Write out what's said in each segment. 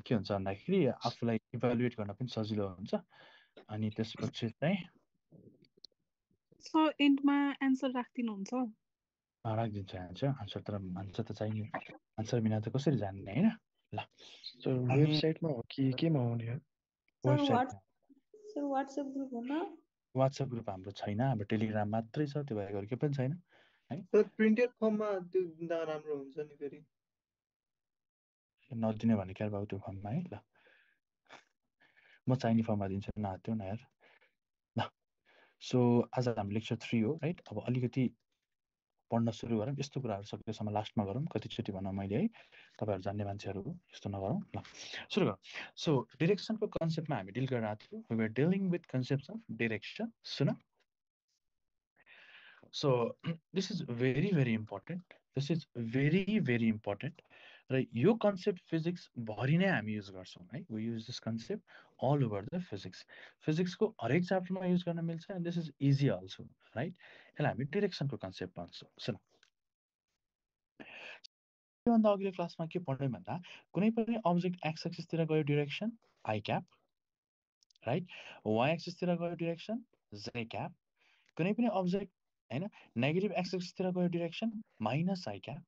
के हुन्छ भन्दाखेरि आफूलाई इभ्यालुएट गर्न पनि सजिलो हुन्छ अनि त्यसपछि चाहिँ सो एन्डमा आन्सर राख्दिनुहुन्छ राखिदिन्छु आन्सर तर आन्सर त चाहिने आन्सर बिना त कसरी जान्ने होइन ल सर वेबसाइटमा हो कि केमा आउने हो वेबसाइटमा सर व्हाट्सएप ग्रुप हो न वाट्सएप ग्रुप हाम्रो छैन हाम्रो टेलिग्राम मात्रै छ त्यो भएर केही पनि छैन है सर प्रिन्टेड फर्ममा त्यो दिँदा राम्रो हुन्छ नि फेरि नदिने भने क्या बाबु त्यो फर्ममा है ल म चाहिने फर्ममा दिन्छु नहात्यो न यार ल सो आज हाम्रो लेक्चर 3 हो राइट अब अलिकति पढ्न सुरु गरौँ यस्तो कुराहरू सकेसम्म लास्टमा गरौँ कतिचोटि भनौँ मैले है तपाईँहरू जान्ने मान्छेहरू यस्तो नगरौँ ल सुरु गरौँ सो डिरेक्सनको कन्सेप्टमा हामी डिल गरिरहेको थियौँ we were dealing with concept of direction सुन So this is very, very important. This is very, very important. Right? Your concept physics भरि नै हामी युज गर्छौँ है we use this concept all over the physics. Physics को हरेक च्याप्टरमा use गर्न मिल्छ and this is easy also, right? यसलाई हामी डिरेक्सनको कन्सेप्ट भन्छौँ सुन योभन्दा अघिल्लो क्लासमा के पढ्यौँ भन्दा कुनै पनि अब्जेक्ट एक्स एक्सिसतिर गयो direction I cap right y एक्सिसतिर गयो डिरेक्सन जे क्याप कुनै पनि अब्जेक्ट हैन नेगेटिभ एक्स एक्सिसतिर गयो direction minus i cap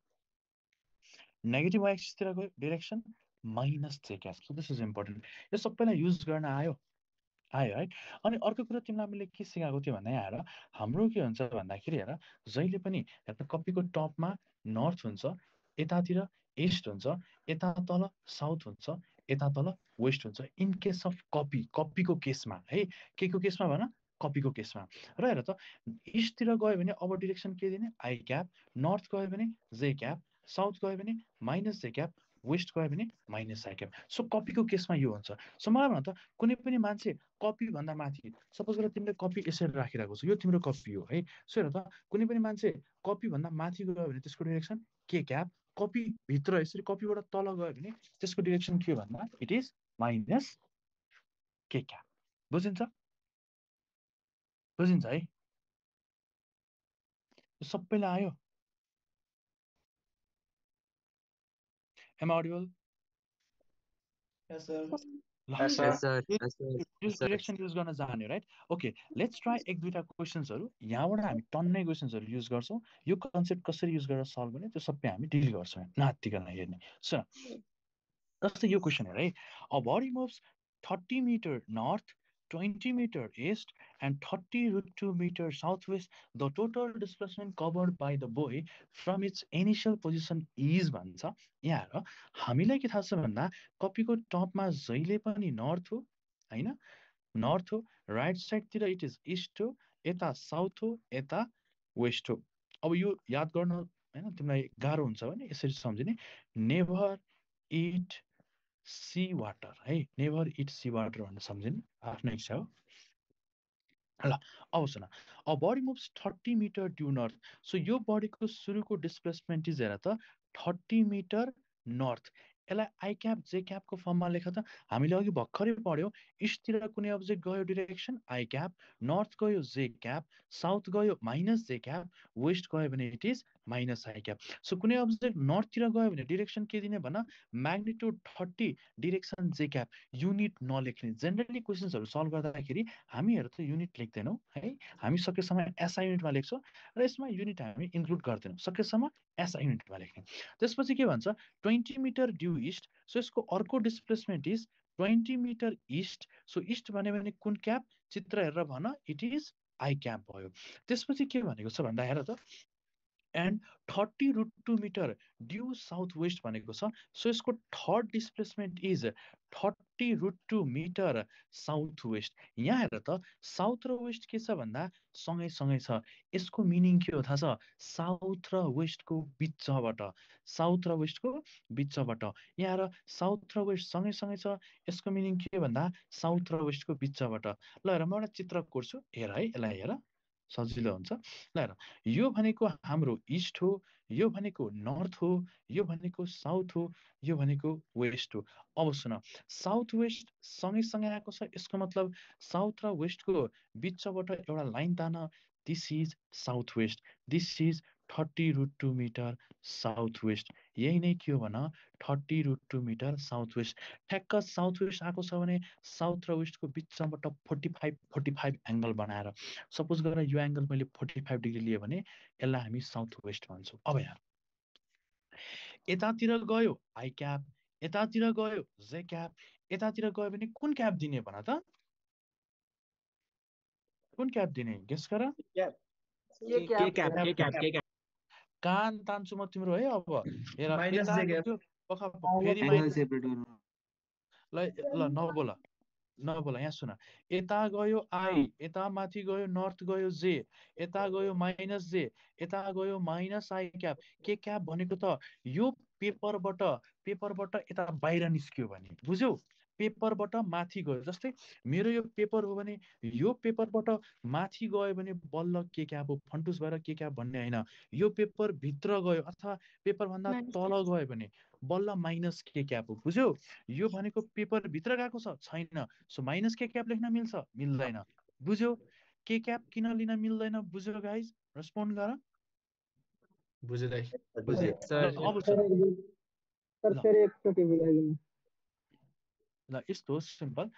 negative why एक्सिसतिर गयो डिरेक्सन माइनस जे cap so this is important यो सबैलाई युज गर्न आयो है अनि अर्को कुरा तिमीलाई मैले के सिकाएको थिएँ भन्दा हेर हाम्रो के हुन्छ भन्दाखेरि हेर जहिले पनि हेर कपीको टपमा नर्थ हुन्छ यतातिर इस्ट हुन्छ यता तल साउथ हुन्छ यता तल वेस्ट हुन्छ इन केस अफ कपीको केसमा है के को केसमा भन कपीको केसमा र हेर त इस्टतिर गयो भने अब डिरेक्सन के दिने आई क्याप नर्थ गयो भने जे क्याप साउथ गयो भने माइनस जे क्याप वेस्ट गयो भने माइनस आई क्याप सो कपीको केसमा यो हुन्छ सो मलाई भन त कुनै पनि मान्छे कपी भन्दा माथि सपोज गरेर तिमीले कपी यसरी राखिरहेको छ यो तिम्रो कपी हो है सो हेर त कुनै पनि मान्छे कपी भन्दा माथि गयो भने त्यसको डिरेक्सन के क्याप कपी भित्र यसरी कपीबाट तल गयो भने त्यसको डिरेक्सन के भन्दा it is minus K cap बुझिन्छ है सबैलाई आयो Am I audible? Yes, sir. Yes, sir. This direction use गर्न जाने राइट ओके लेट्स ट्राई एक दुईटा क्वेसन्सहरू यहाँबाट हामी टन्नै क्वेसन्सहरू युज गर्छौँ यो कन्सेप्ट कसरी युज गरेर सल्भ गर्ने त्यो सबै हामी डिल गर्छौँ नातिकन हेर्ने सुन जस्तै यो क्वेसन हेर है a body moves 30 metre north 20 meter east and 30√2 meter southwest. The total displacement covered by the boy from its initial position is भन्छ यहाँ हेर हामीलाई के थाहा छ भन्दा कपीको टपमा जहिले पनि नर्थ हो हैन नर्थ हो राइट साइडतिर इट इज इस्ट हो यता साउथ हो यता वेस्ट हो अब यो याद गर्न हैन तिमीलाई गाह्रो हुन्छ भने यसरी सम्झिने नेभर इट सी वाटर है नेभर इट सी वाटर भनेर सम्झिने आफ्नो इच्छा हो ल अब सुन a body moves 30 metre due north so यो बडीको सुरुको डिस्प्लेसमेन्ट इज हेर त 30 मिटर नर्थ यसलाई आई क्याप जे क्यापको फर्ममा लेख त हामीले अघि भर्खरै पढ्यौँ इस्टतिर कुनै अब्जेक्ट गयो डिरेक्सन आई क्याप नर्थ गयो जे क्याप साउथ गयो माइनस जे क्याप वेस्ट गयो भने it is minus i cap so कुनै अब्जेक्ट नर्थतिर गयो भने डिरेक्सन के दिने भन magnitude 30 direction j cap unit नलेख्ने जेनरली क्वेसन्सहरू सल्भ गर्दाखेरि हामीहरू त युनिट लेख्दैनौँ है हामी सकेसम्म एसआई युनिटमा लेख्छौँ र यसमा युनिट हामी इन्क्लुड गर्दैनौँ सकेसम्म एसआई युनिटमा लेख्ने त्यसपछि के भन्छ 20 मिटर ड्यू ईस्ट सो यसको अर्को displacement is 20 metre east so east भन्यो भने कुन क्याप चित्र हेरेर भन इट इज आई क्याप भयो त्यसपछि के भनेको छ भन्दा हेर त and 30√2 metre due south west भनेको छ सो यसको third displacement is 30√2 metre south west यहाँ हेर त साउथ र वेस्ट के छ भन्दा सँगै छ यसको मिनिङ के हो थाहा छ साउथ र वेस्टको बिचबाट साउथ र वेस्टको बिचबाट यहाँ हेर साउथ र वेस्ट सँगै छ यसको मिनिङ के भन्दा साउथ र वेस्टको बिचबाट ल हेर म एउटा चित्र कोर्छु हेर है यसलाई हेर सजिलो हुन्छ ल हेर यो भनेको हाम्रो इस्ट हो यो भनेको नर्थ हो यो भनेको साउथ हो यो भनेको वेस्ट हो अब सुन साउथ वेस्ट सँगै आएको छ यसको मतलब साउथ र वेस्टको बिचबाट एउटा लाइन तान this is south west this is 30√2 metre south west यही नै के हो भन 30√2 मिटर साउथ वेस्ट ठ्याक्क साउथ वेस्ट आएको छ भने साउथ र वेस्टको बिचबाट 45 एंगल बनाएर सपोज गरेर यो एंगल मैले 45 डिग्री लिए भने यसलाई हामी साउथ वेस्ट भन्छौँ अब यहाँ यतातिर गयो आई क्याप यतातिर गयो जे क्याप यतातिर गयो भने कुन क्याप दिने भन त कुन क्याप दिने गेस गर कान तान्छु म तिम्रो है अब हेर माइनस यता जे क्याप गयो फेरि माइनस ल नबोला यहाँ सुन यता गयो आई यता माथि गयो नर्थ गयो जे यता गयो माइनस जे यता गयो minus i cap K cap भनेको त यो पेपरबाट यता बाहिर निस्क्यो भने बुझ्यौ पेपरबाट माथि गयो जस्तै मेरो यो पेपर हो भने यो पेपरबाट माथि गयो भने बल्ल के क्याप हो फन्टुस भएर के क्याप भन्ने होइन यो पेपर भित्र गयो अथवा पेपर भन्दा तल गयो भने बल्ल माइनस के क्याप हो बुझ्यौ यो भनेको पेपर भित्र गएको छ छैन सो माइनस के क्याप लेख्न मिल्छ मिल्दैन बुझ्यौ के क्याप किन लिन मिल्दैन बुझ्यौ गाइज रेस्पोन्ड गर अब ल यस्तो सिम्पल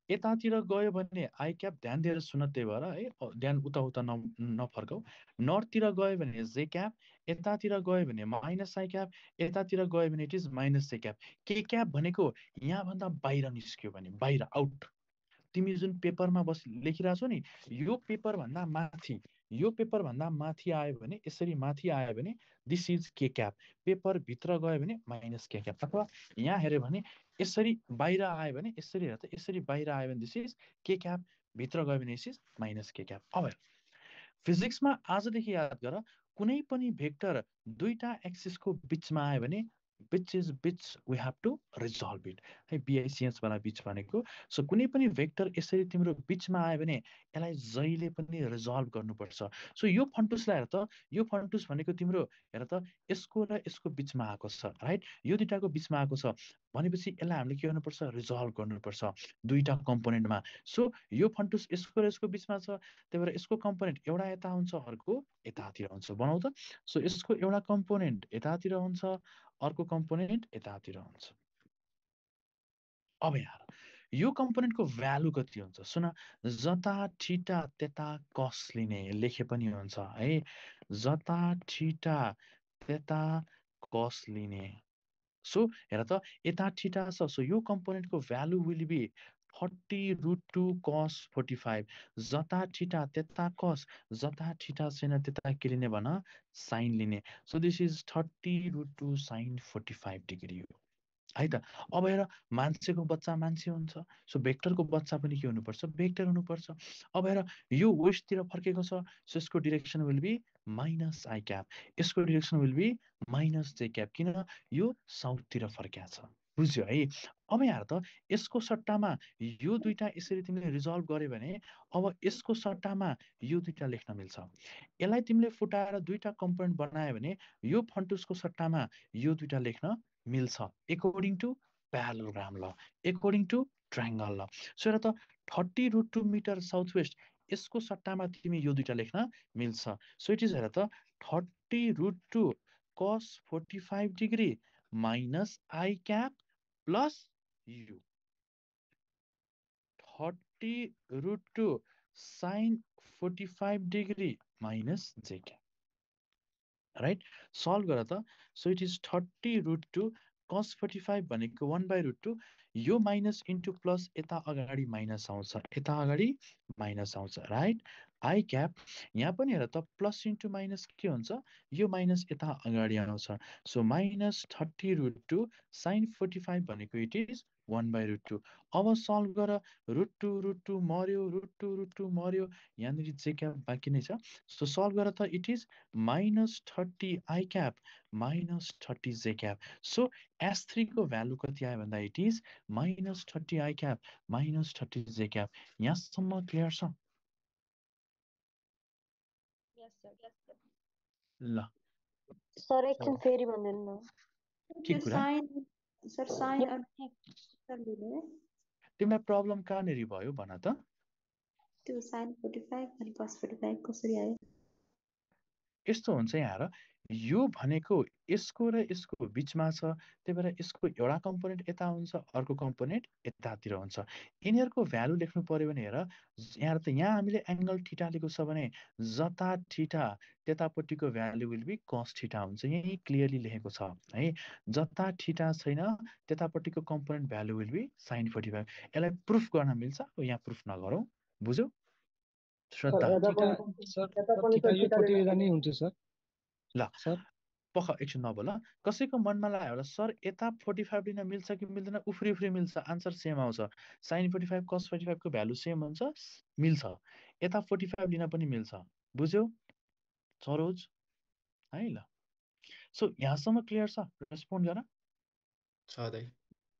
यतातिर गयो भने आई क्याप ध्यान दिएर सुन त्यही भएर है ध्यान उता नफर्काउ नर्थतिर गयो भने जे क्याप यतातिर गयो भने माइनस आई क्याप यतातिर गयो भने it is minus J cap K cap भनेको यहाँभन्दा बाहिर निस्क्यो भने बाहिर आउट तिमी जुन पेपरमा लेखिरहेछौ नि यो पेपरभन्दा माथि आयो भने यसरी माथि आयो भने this is K cap paper भित्र गयो भने माइनस के क्याप अथवा यहाँ हेऱ्यो भने यसरी बाहिर आयो भने यसरी हेर त यसरी बाहिर आयो भने दिस इज के क्याप भित्र गयो भने this is minus K cap अब फिजिक्समा आजदेखि याद गर कुनै पनि भेक्टर दुईटा एक्सिसको बिचमा आयो भने which we have to resolve it है BICS वाला बिच भनेको सो कुनै पनि भेक्टर यसरी तिम्रो बिचमा आयो भने यसलाई जहिले पनि रिजल्भ गर्नुपर्छ सो यो फन्टुसलाई हेर त यो फन्टुस भनेको तिम्रो हेर त यसको र यसको बिचमा आएको छ राइट यो दुईटाको बिचमा आएको छ भनेपछि यसलाई हामीले के गर्नुपर्छ रिजल्भ गर्नुपर्छ दुईटा कम्पोनेन्टमा सो यो फन्टुस यसको र यसको बिचमा छ त्यही भएर यसको कम्पोनेन्ट एउटा यता हुन्छ अर्को यतातिर हुन्छ बनाउ त सो यसको एउटा कम्पोनेन्ट यतातिर हुन्छ अर्को कम्पोनेन्ट यतातिर हुन्छ अब यहाँ यो कम्पोनेन्टको भ्यालु कति हुन्छ सुन जता थीटा त्यता कस लिने लेखे पनि हुन्छ है जता थीटा त्यता कस लिने सो हेर त यता थीटा छ सो यो कम्पोनेन्टको भ्यालु विल बी 30√2 cos 45 जता थीटा त्यता कस जता थीटा छैन त्यता के लिने भन साइन लिने so this is 30√2 sin 45 degree हो है त अब हेर मान्छेको बच्चा मान्छे हुन्छ सो भेक्टरको बच्चा पनि के हुनुपर्छ भेक्टर हुनुपर्छ अब हेर यो वेस्टतिर फर्केको छ सो यसको direction will be minus i cap यसको डिरेक्सन विल बी माइनस जे क्याप किन यो साउथतिर फर्किया छ बुझ्यो है अब यहाँ त यसको सट्टामा यो दुईटा यसरी तिमीले रिजल्भ गर्यो भने अब यसको सट्टामा यो दुईटा लेख्न मिल्छ यसलाई तिमीले फुटाएर दुईटा कम्पोनेन्ट बनायो भने यो फन्टुसको सट्टामा यो दुईटा लेख्न मिल्छ अकॉर्डिंग टू पैरेललोग्राम ल अकॉर्डिंग टू ट्रायंगल ल सो हेर त 30√2 मिटर साउथ वेस्ट यसको सट्टामा तिमी यो दुईटा लेख्न मिल्छ सो इट इज हेर त 30√2 cos 45 degree minus i cap plus you 30√2 sin 45 degree minus J cap right solve गर त सो इट इज 30√2 cos 45 भनेको 1/√2 यो माइनस इन्टु प्लस यता अगाडि माइनस आउँछ यता अगाडि माइनस आउँछ राइट आई क्याप यहाँ पनि हेर त प्लस इन्टु माइनस के हुन्छ यो माइनस यता अगाडि आउँछ सो माइनस 30√2 sin 45 भनेको इट इज 1/√2 अब सल्भ गर √2 मर्यो मर्यो यहाँनिर जे क्याप बाँकी नै छ सो सल्भ गर त it is minus 30 I cap minus 30 जे क्याप सो S3 को भ्यालु कति आयो भन्दा it is minus 30 I cap minus 30 J cap यहाँसम्म क्लियर छ ल सर एकछिन फेरि भन्दिनु न के कुरा सर साइन अनि लिने तिमीलाई प्रब्लम कहाँनिर भयो भन त त्यो sin 45 अनि cos 45 कसरी आयो यस्तो हुन्छ यहाँ हेर, यो भनेको यसको र यसको बिचमा छ, त्यही भएर यसको एउटा कम्पोनेन्ट यता हुन्छ, अर्को कम्पोनेन्ट यतातिर हुन्छ। यिनीहरूको भ्यालु लेख्नु पर्यो भने हेर, यहाँ त यहाँ हामीले एङ्गल थीटा लिएको छ भने जता थीटा त्यतापट्टिको value will be cos theta हुन्छ। यही क्लियरली लेखेको छ है। जता थीटा छैन त्यतापट्टिको component value will be sin 45। यसलाई प्रुफ गर्न मिल्छ, यहाँ प्रुफ नगरौँ, बुझ्यौ श्रद्धा? यो पट्टि नै हुन्छ सर। ल पख एकछिन नबोल, कसैको मनमा लाग्यो होला सर यता 45 लिन मिल्छ कि मिल्दैन, उफ्री उफ्री मिल्छ, आन्सर सेम आउँछ। sin 45 cos 45 को भ्यालु सेम हुन्छ, मिल्छ। यता 45 लिन पनि मिल्छ, बुझ्यौ सरोज है? ल सो यहाँसम्म क्लियर छ? रेस्पोन्ड गर है।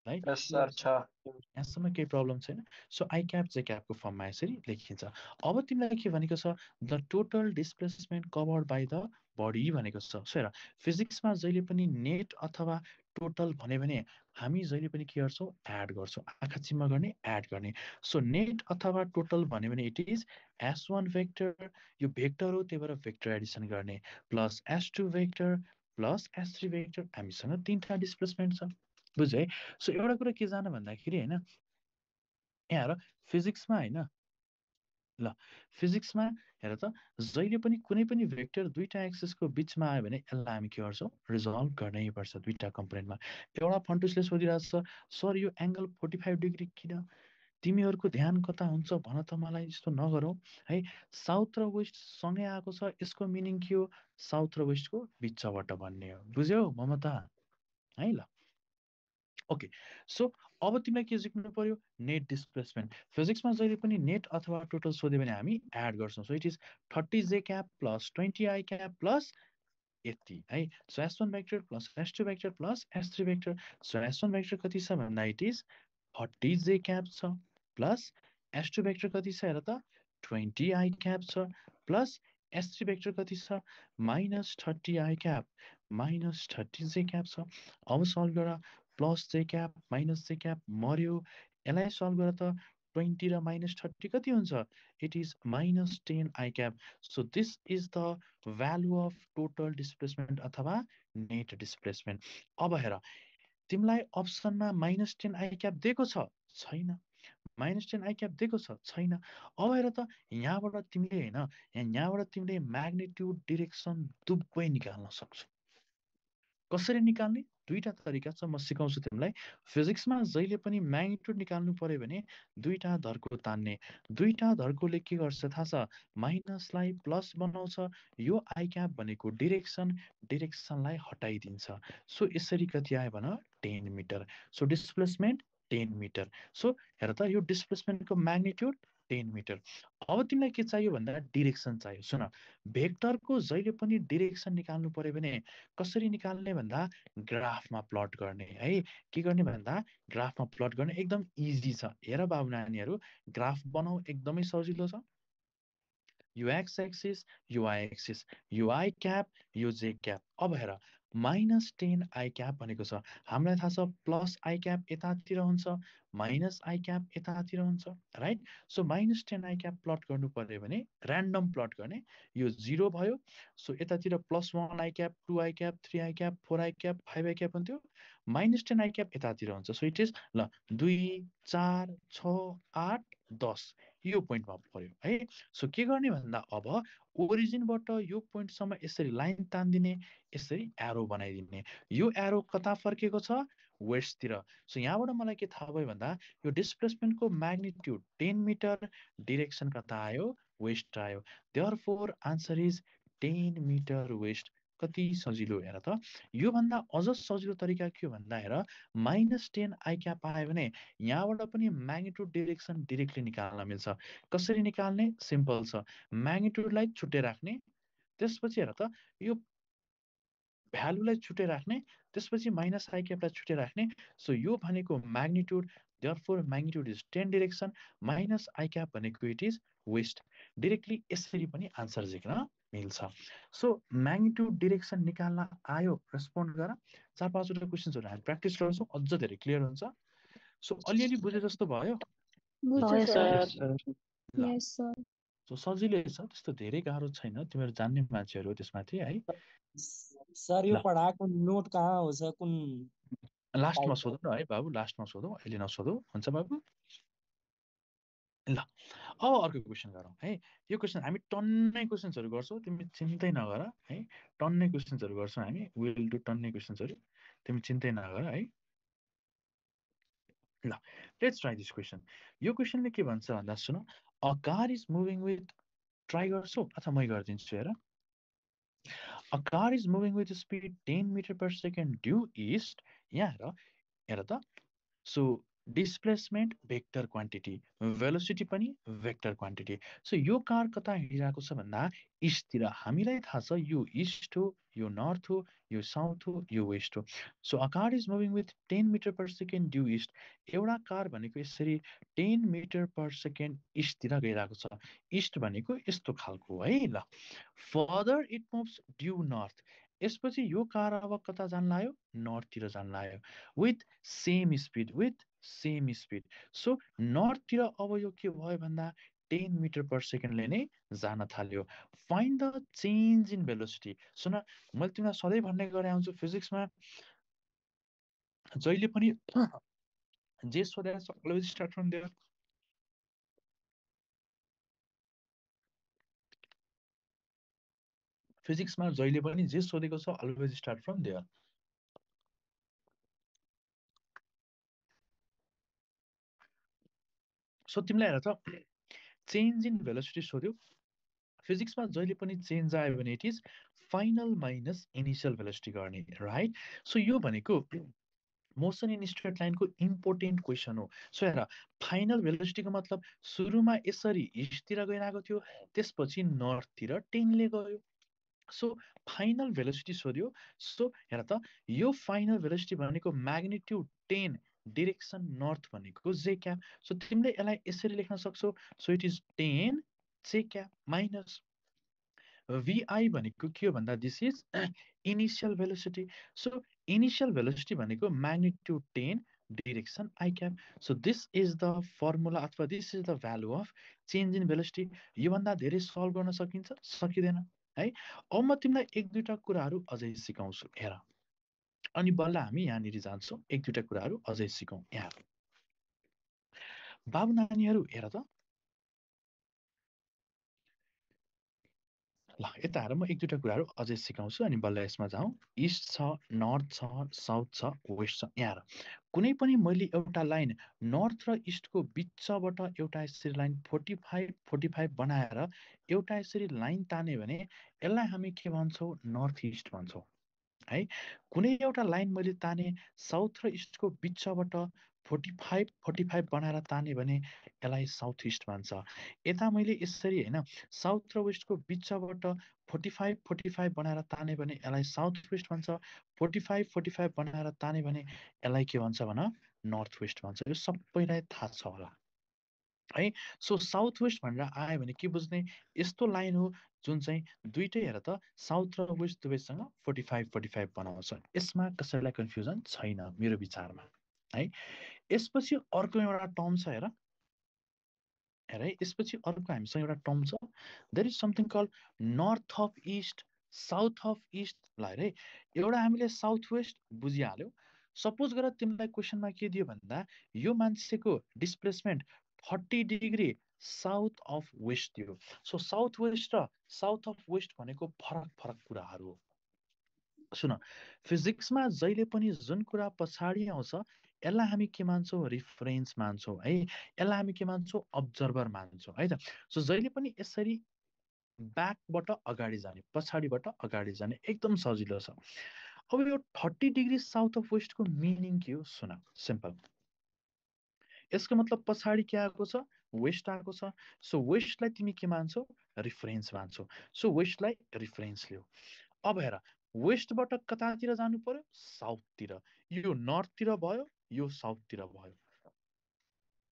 यहाँसम्म केही प्रब्लम छैन। सो आई क्याप जे क्यापको फर्ममा यसरी लेखिन्छ। अब तिमीलाई के भनेको छ, the total displacement covered by the body भनेको छ। सो हेर, फिजिक्समा जहिले पनि नेट अथवा टोटल भन्यो भने हामी जहिले पनि के गर्छौँ, एड गर्छौँ। आँखा चिम्मा गर्ने, एड गर्ने। सो नेट अथवा टोटल भन्यो भने इट इज S1 भेक्टर, यो भेक्टर हो, त्यही भएर भेक्टर एडिसन गर्ने, plus S2 vector plus S3 vector. हामीसँग 3टा डिस्प्लेसमेन्ट छ, बुझ्यो है? सो एउटा कुरा के जान भन्दाखेरि होइन, यहाँ हेर फिजिक्समा होइन, ल फिजिक्समा हेर त, जहिले पनि कुनै पनि भेक्टर दुईटा एक्सिसको बिचमा आयो भने यसलाई हामी के गर्छौँ, रिजल्भ गर्नै पर्छ दुईटा कम्पोनेन्टमा। एउटा फन्टुसले सोधिरहेको छ, सर यो एङ्गल 45 डिग्री किन? तिमीहरूको ध्यान कता हुन्छ भन त मलाई, यस्तो नगरौँ है। साउथ र वेस्ट सँगै आएको छ, यसको मिनिङ के हो, साउथ र वेस्टको बिचबाट भन्ने हो, बुझ्यौ ममता है? ल ओके, सो अब तिमीलाई के सिक्नु पर्यो, नेट डिस्प्लेसमेन्ट। फिजिक्समा जहिले पनि नेट अथवा टोटल सोध्यो भने हामी एड गर्छौँ। सो इट इज 30 जे cap plus 20 I cap plus यति है। So S1 vector plus S2 vector plus S3 vector. So S1 vector कति छ भन्दा इट इज 30 जे क्याप छ, प्लस S2 भेक्टर कति छ हेर त, 20 आई क्याप छ, प्लस S3 भेक्टर कति छ, minus 30 I cap minus 30 J cap छ। अब सल्भ गर, plus J cap minus J cap मर्यो, यसलाई सल्भ गर त 20 र माइनस 30 कति हुन्छ, it is minus 10 i cap. So this is the value of total displacement अथवा नेट डिस्प्लेसमेन्ट। अब हेर, तिमीलाई अप्सनमा माइनस 10 आई क्याप दिएको छ, छैन, माइनस 10 आई क्याप दिएको छ, छैन। अब हेर त, यहाँबाट तिमीले होइन, यहाँबाट तिमीले म्याग्निट्युड डिरेक्सन दुवै निकाल्न सक्छौ। कसरी निकाल्ने, दुईटा तरिका छ, म सिकाउँछु तिमीलाई। फिजिक्समा जहिले पनि म्याग्निट्युड निकाल्नु पर्यो भने दुईटा धर्को तान्ने, दुईटा धर्कोले के गर्छ थाहा छ, माइनसलाई प्लस बनाउँछ। यो आई क्याप भनेको डिरेक्सनलाई हटाइदिन्छ। सो यसरी कति आयो भन, 10 metre. So displacement 10 metre. So हेर त, यो डिस्प्लेसमेन्टको म्याग्निट्युड 10 मिटर। अब तिमीलाई के चाहियो भन्दा डिरेक्सन चाहियो। सुन, भेक्टरको जहिले पनि डिरेक्सन निकाल्नु पर्यो भने कसरी निकाल्ने भन्दा ग्राफमा प्लट गर्ने है। के गर्ने भन्दा ग्राफमा प्लट गर्ने, एकदम इजी छ। हेर बाबु नानीहरू, ग्राफ बनाऊ, एकदमै सजिलो छ। यो एक्स एक्सिस, यो वाइ एक्सिस, यो आई क्याप, यो जे क्याप। अब हेर, माइनस 10 आई क्याप भनेको छ, हामीलाई थाहा छ प्लस आई क्याप यतातिर हुन्छ, माइनस आई क्याप यतातिर हुन्छ, right? So minus 10 i cap plot गर्नु पर्यो भने ऱ्यान्डम प्लट गर्ने, यो 0 भयो। सो यतातिर plus 1 I cap, 2 I cap, 3 I cap, 4 I cap, 5 I cap हुन्थ्यो, माइनस 10 आई क्याप यतातिर हुन्छ। सो इट इज ल 2 4 6 8 10 यो पोइन्टमा पर्यो है। सो के गर्ने भन्दा अब ओरिजिनबाट यो पोइन्टसम्म यसरी लाइन तान्दिने, यसरी एरो बनाइदिने। यो एरो कता फर्केको छ, वेस्टतिर। सो यहाँबाट मलाई के थाहा भयो भन्दा यो डिस्प्लेसमेन्टको म्याग्निट्युड 10 मिटर, डिरेक्सन कता आयो, वेस्ट आयो। Therefore answer is 10 metre west. कति सजिलो हेर त। योभन्दा अझ सजिलो तरिका के हो भन्दा हेर, माइनस 10 आई क्याप आयो भने यहाँबाट पनि म्याग्निट्युड डिरेक्सन डिरेक्टली निकाल्न मिल्छ। कसरी निकाल्ने, सिम्पल छ, म्याग्निट्युडलाई छुट्टै राख्ने, त्यसपछि हेर त यो भ्यालुलाई छुट्टै राख्ने, त्यसपछि माइनस आई क्यापलाई छुट्टै राख्ने। सो यो भनेको magnitude, therefore magnitude is 10 direction, minus i cap भनेको इट इज वेस्ट। डिरेक्टली यसरी पनि आन्सर झिक्न मिल्छ। सो म्याग्निट्युड डिरेक्सन निकाल्न आयो, रेस्पोन्ड गर। 4-5वटा क्वेसन्सहरू हामी प्र्याक्टिस गर्छौँ, अझ धेरै क्लियर हुन्छ। सो अलिअलि बुझे जस्तो भयो? बुझ्छु Yes, सर। sir. ल यस सर। सो सजिलै छ, त्यस्तो धेरै गाह्रो छैन, तिमीहरू जान्ने मान्छेहरू त्यसमाथि है। सर यो पढाएको नोट कहाँ हो सर, कुन लास्टमा सोधौँ न है बाबु, लास्टमा सोधौँ, अहिले नसोधौँ, हुन्छ बाबु? ल अब अर्को क्वेसन गरौँ है। यो क्वेसन हामी टन्नै क्वेसन्सहरू गर्छौँ, तिमी चिन्तै नगर है। टन्नै क्वेसन्सहरू गर्छौँ हामी, विल डु टन्नै क्वेसन्सहरू, तिमी चिन्तै नगर है। ल लेट्स ट्राई दिस क्वेसन। यो क्वेसनले के भन्छ भन्दा सुन, a car is moving with, try गर्छौ अथवा मै गरिदिन्छु हेर। A car is moving with speed 10 metre per second due east, यहाँ हेर त। So displacement vector quantity, velocity पनि भेक्टर क्वान्टिटी। सो यो कार कता हिँडिरहेको छ भन्दा इस्टतिर। हामीलाई थाहा छ यो इस्ट हो, यो नर्थ हो, यो साउथ हो, यो वेस्ट हो। So a car is moving with 10 metre per second due east. एउटा कार भनेको यसरी 10 मिटर पर सेकेन्ड इस्टतिर गइरहेको छ। इस्ट भनेको यस्तो खालको है। ल further it moves due north, यसपछि यो कार अब कता जान लाग्यो, नर्थतिर जान लाग्यो, with same speed, with same speed. So नर्थतिर अब यो के भयो भन्दा 10 मिटर पर सेकेन्डले नै जान थाल्यो। Find the change in velocity. सुन, मैले तिमीलाई सधैँ भन्ने गरे आउँछु, फिजिक्समा जहिले पनि जे सोधेको छ अलवेज स्टार्ट फ्रम देयर। फिजिक्समा जहिले पनि जे सोधेको छ always start from there. So तिमीलाई हेर त, चेन्ज इन भेलोसिटी सोध्यो। फिजिक्समा जहिले पनि चेन्ज आयो भने it is final minus initial velocity गर्ने, राइट? सो यो भनेको मोसन इन स्ट्रेट लाइनको इम्पोर्टेन्ट क्वेसन हो। सो हेर, फाइनल भेलोसिटीको मतलब सुरुमा यसरी इस्टतिर गइरहेको थियो, त्यसपछि नर्थतिर 10ले गयो। सो फाइनल भेलोसिटी सोध्यो। सो हेर त, यो फाइनल भेलोसिटी भनेको म्याग्निट्युड 10, डिरेक्सन नर्थ भनेको जे क्याप। सो तिमीले यसलाई यसरी लेख्न सक्छौ। So it is 10 J cap minus VI भनेको के हो भन्दा this is initial velocity. So initial velocity भनेको magnitude 10, direction I cap. So this is the formula अथवा this is the value of change in velocity. योभन्दा धेरै solve गर्न सकिन्छ, सकिँदैन है। अब म तिमीलाई एक दुईटा कुराहरू अझै सिकाउँछु, हेर। अनि बल्ल हामी यहाँनिर जान्छौँ, एक दुईटा कुराहरू अझै सिकौँ। यहाँ बाबु नानीहरू हेर त, ल यता हेर, म एक दुईटा कुराहरू अझै सिकाउँछु अनि बल्ल यसमा जाउँ। इस्ट छ, नर्थ छ, साउथ छ, वेस्ट छ। यहाँ हेर, कुनै पनि मैले एउटा लाइन नर्थ र इस्टको बिचबाट एउटा यसरी लाइन 45 बनाएर एउटा यसरी लाइन ताने भने यसलाई हामी के भन्छौँ, नर्थ इस्ट भन्छौँ है। कुनै एउटा लाइन मैले ताने साउथ र इस्टको बिचबाट 45 बनाएर ताने भने यसलाई साउथ इस्ट भन्छ। यता मैले यसरी होइन, साउथ र वेस्टको बिचबाट 45 बनाएर ताने भने यसलाई साउथ वेस्ट भन्छ। 45 बनाएर ताने भने यसलाई के भन्छ भन, नर्थ वेस्ट भन्छ। यो सबैलाई थाहा छ होला है। सो साउथ वेस्ट भनेर आयो भने के बुझ्ने, यस्तो लाइन हो जुन चाहिँ दुईटै हेर त साउथ र वेस्ट दुवैसँग 45 बनाउँछ। यसमा कसैलाई कन्फ्युजन छैन मेरो विचारमा है। यसपछि अर्को एउटा टर्म छ, हेर हेर है। यसपछि अर्को हामीसँग एउटा टर्म छ, there is something call north of east, south of east. ल हेर है, एउटा हामीले साउथ वेस्ट बुझिहाल्यौ। सपोज गर तिमीलाई क्वेसनमा के दियो भन्दा यो मान्छेको displacement 40 degree south of west दियो। सो साउथ वेस्ट र साउथ अफ वेस्ट भनेको फरक कुराहरू हो। सुन, फिजिक्समा जहिले पनि जुन कुरा पछाडि आउँछ यसलाई हामी के मान्छौँ, रिफरेन्स मान्छौँ है। यसलाई हामी के मान्छौँ, अब्जर्भर मान्छौँ है त। सो जहिले पनि यसरी ब्याकबाट अगाडि जाने, पछाडिबाट अगाडि जाने, एकदम सजिलो छ। अब यो 30 डिग्री साउथ अफ वेस्टको मिनिङ के हो सुन, सिम्पल। यसको मतलब पछाडि के आएको छ, वेस्ट आएको छ। सो वेस्टलाई तिमी के मान्छौ, रिफरेन्स मान्छौ। सो वेस्टलाई रिफरेन्स लियो। अब हेर, वेस्टबाट कतातिर जानु पर्यो, साउथतिर। यो नर्थतिर भयो, यो साउथतिर भयो।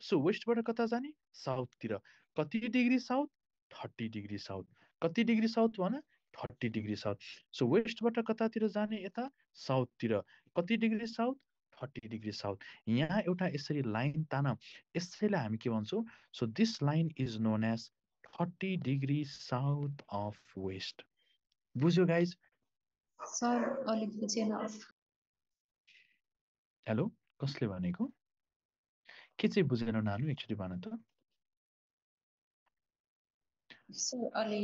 सो वेस्टबाट कता जाने, साउथतिर। कति डिग्री साउथ, 30 डिग्री साउथ। कति डिग्री साउथ भन, 30 डिग्री साउथ। सो वेस्टबाट कतातिर जाने, यता साउथतिर। कति डिग्री साउथ, 30 डिग्री साउथ। यहाँ एउटा यसरी लाइन तान, यसैलाई हामी के भन्छौँ, so this line is known as 30 degree south of west. बुझ्यो गाइज? सर अलिक बुझेन। हेलो, कसले भनेको? के चाहिँ बुझेन नानु? एकचोटि भन त। सर अलि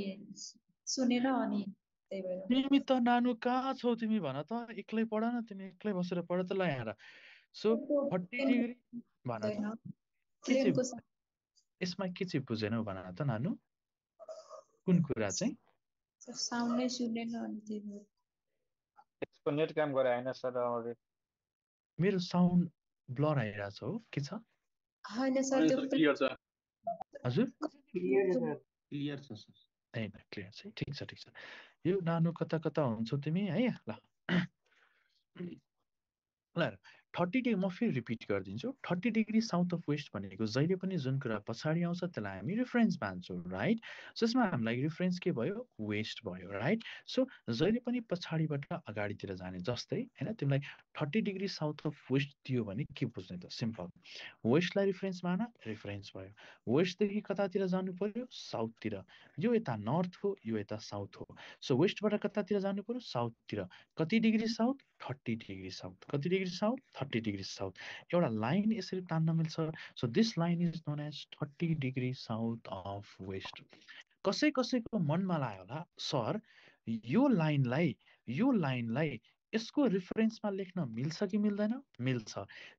सुनेन अनि त्यही भएर। तिमी त नानु कहाँ छौ? तिमी भन त, एक्लै पढ न, तिमी एक्लै बसेर पढ त ल यहाँ। सो 30 डिग्री भन त, के चाहिँ यसमा के चाहिँ बुझेनौ भन त नानु? कुन कुरा चाहिँ? साउन्ड नै सुनेन अनि त्यही भएर। यसको नेट काम गरे हैन सर अगाडि। मेरो साउन्ड ब्लर आइरहेछ हो, के छ? हैन सर त्यो क्लियर छ। हजुर क्लियर छ सर। हैन क्लियर छ, ठिक छ ठिक छ। यो नानु कता कता हुन्छौ तिमी है? ल ल 30 डिग्री, म फेरि रिपिट गरिदिन्छु। 30 डिग्री साउथ अफ वेस्ट भनेको जहिले पनि जुन कुरा पछाडि आउँछ त्यसलाई हामी रिफरेन्स मान्छौँ, राइट? सो यसमा हामीलाई रिफरेन्स के भयो? वेस्ट भयो, राइट? सो जहिले पनि पछाडिबाट अगाडितिर जाने। जस्तै हैन, तिमीलाई 30 डिग्री साउथ अफ वेस्ट दियो भने के बुझ्ने त? सिम्पल, वेस्टलाई रिफरेन्स मान, रिफरेन्स भयो। वेस्टदेखि कतातिर जानु पर्यो? साउथतिर। यो यता नर्थ हो, यो यता साउथ हो। सो वेस्टबाट कतातिर जानु पर्यो? साउथतिर। कति डिग्री साउथ? 30 degree south. कति डिग्री साउथ? 30 degree south. एउटा लाइन यसरी तान्न मिल्छ। So this line is known as 30 degree south of west. कसै कसैको मनमा लाग्यो होला, सर यो लाइनलाई यसको रिफरेन्समा लेख्न मिल्छ कि मिल्दैन? मिल्छ।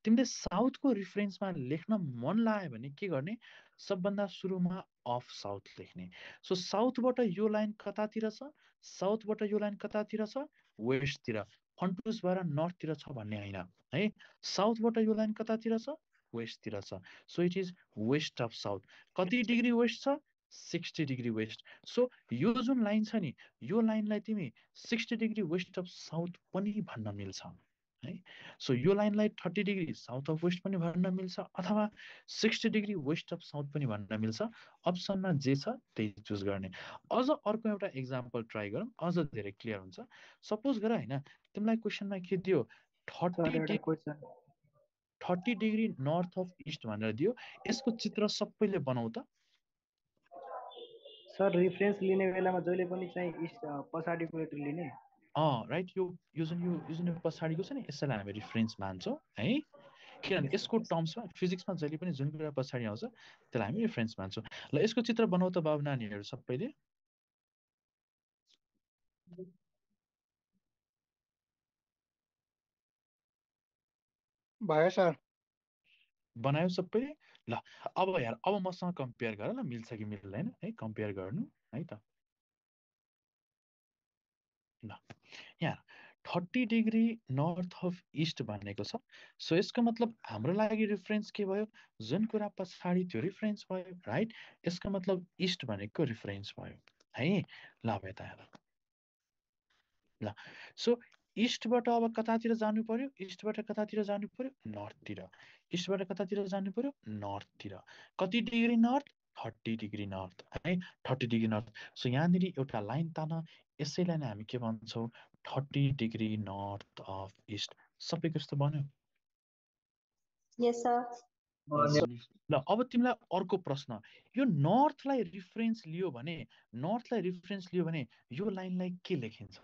तिमीले साउथको रिफरेन्समा लेख्न मन लाग्यो भने के गर्ने? सबभन्दा सुरुमा अफ साउथ लेख्ने। सो साउथबाट यो लाइन कतातिर छ? साउथबाट यो लाइन कतातिर छ? वेस्टतिर। कन्फ्युज भएर नर्थतिर छ भन्ने होइन है। साउथबाट यो लाइन कतातिर छ? वेस्टतिर छ। So it is west of south. कति डिग्री वेस्ट छ? 60 डिग्री वेस्ट। सो यो जुन लाइन छ नि, यो लाइनलाई तिमी 60 डिग्री वेस्ट अफ साउथ पनि भन्न मिल्छ है। सो यो लाइनलाई 30 डिग्री साउथ अफ वेस्ट पनि भन्न मिल्छ, अथवा 60 डिग्री वेस्ट अफ साउथ पनि भन्न मिल्छ। अप्सनमा जे छ त्यही चुज गर्ने। अझ अर्को एउटा इक्जाम्पल ट्राई गरौँ, अझ धेरै क्लियर हुन्छ। सपोज गर होइन, तिमीलाई क्वेसनमा के दियो? 30 डिग्री नर्थ अफ इस्ट भनेर दियो। यसको चित्र सबैले बनाऊ त। सर रिफरेन्स लिने बेलामा जहिले पनि चाहिँ इस्ट पछाडिको लिने। राइट, यो जुन पछाडिको छ नि, यसैलाई हामी रिफरेन्स मान्छौँ है। किनभने यसको टर्म्समा, फिजिक्समा जहिले पनि जुन कुरा पछाडि आउँछ त्यसलाई हामी रिफरेन्स मान्छौँ। ल यसको चित्र बनाऊ त बाबु नानीहरू सबैले। भयो सर। बनायो सबैले? ल अब यार, अब मसँग कम्पेयर गर ल, मिल्छ कि मिल्दैन है, कम्पेयर गर्नु है त। ल यहाँ 30 डिग्री नर्थ अफ इस्ट भनेको छ। सो यसको मतलब हाम्रो लागि रिफरेन्स के भयो? जुन कुरा पछाडि त्यो रिफरेन्स भयो, राइट? यसको मतलब इस्ट भनेको रिफरेन्स भयो है। ल अब यता हेर। ल सो इस्टबाट अब कतातिर जानु पर्यो? इस्टबाट कतातिर जानु पर्यो? नर्थतिर। इस्टबाट कतातिर जानु पर्यो? नर्थतिर। कति डिग्री नर्थ? 30 डिग्री नर्थ है, 30 डिग्री नर्थ। सो यहाँनिर एउटा लाइन तान, यसैलाई नै हामी के भन्छौँ? 30 डिग्री नर्थ अफ इस्ट। सबै कस्तो बन्यो? यस सर। ल अब तिमीलाई अर्को प्रश्न, यो नर्थलाई रिफरेन्स लियो भने, यो लाइनलाई के लेखिन्छ?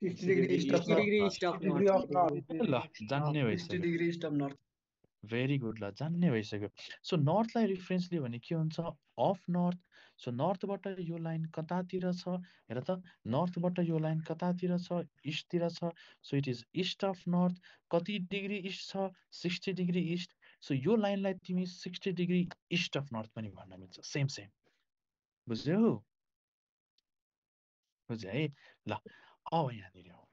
60 डिग्री ईस्ट अफ नर्थ। ल जान्ने भइसक्यो। भेरी गुड, ल जान्ने भइसक्यो। सो नर्थलाई रिफरेन्स लियो भने के हुन्छ? Of north. सो नर्थबाट यो लाइन कतातिर छ? हेर त, नर्थबाट यो लाइन कतातिर छ? इस्टतिर छ। So it is east of north. कति डिग्री इस्ट छ? 60 डिग्री इस्ट। सो यो लाइनलाई तिमी 60 डिग्री इस्ट अफ नर्थ पनि भन्न मिल्छ। सेम सेम, बुझ्यौ? बुझ्यो है? ल अब यहाँनिर हो।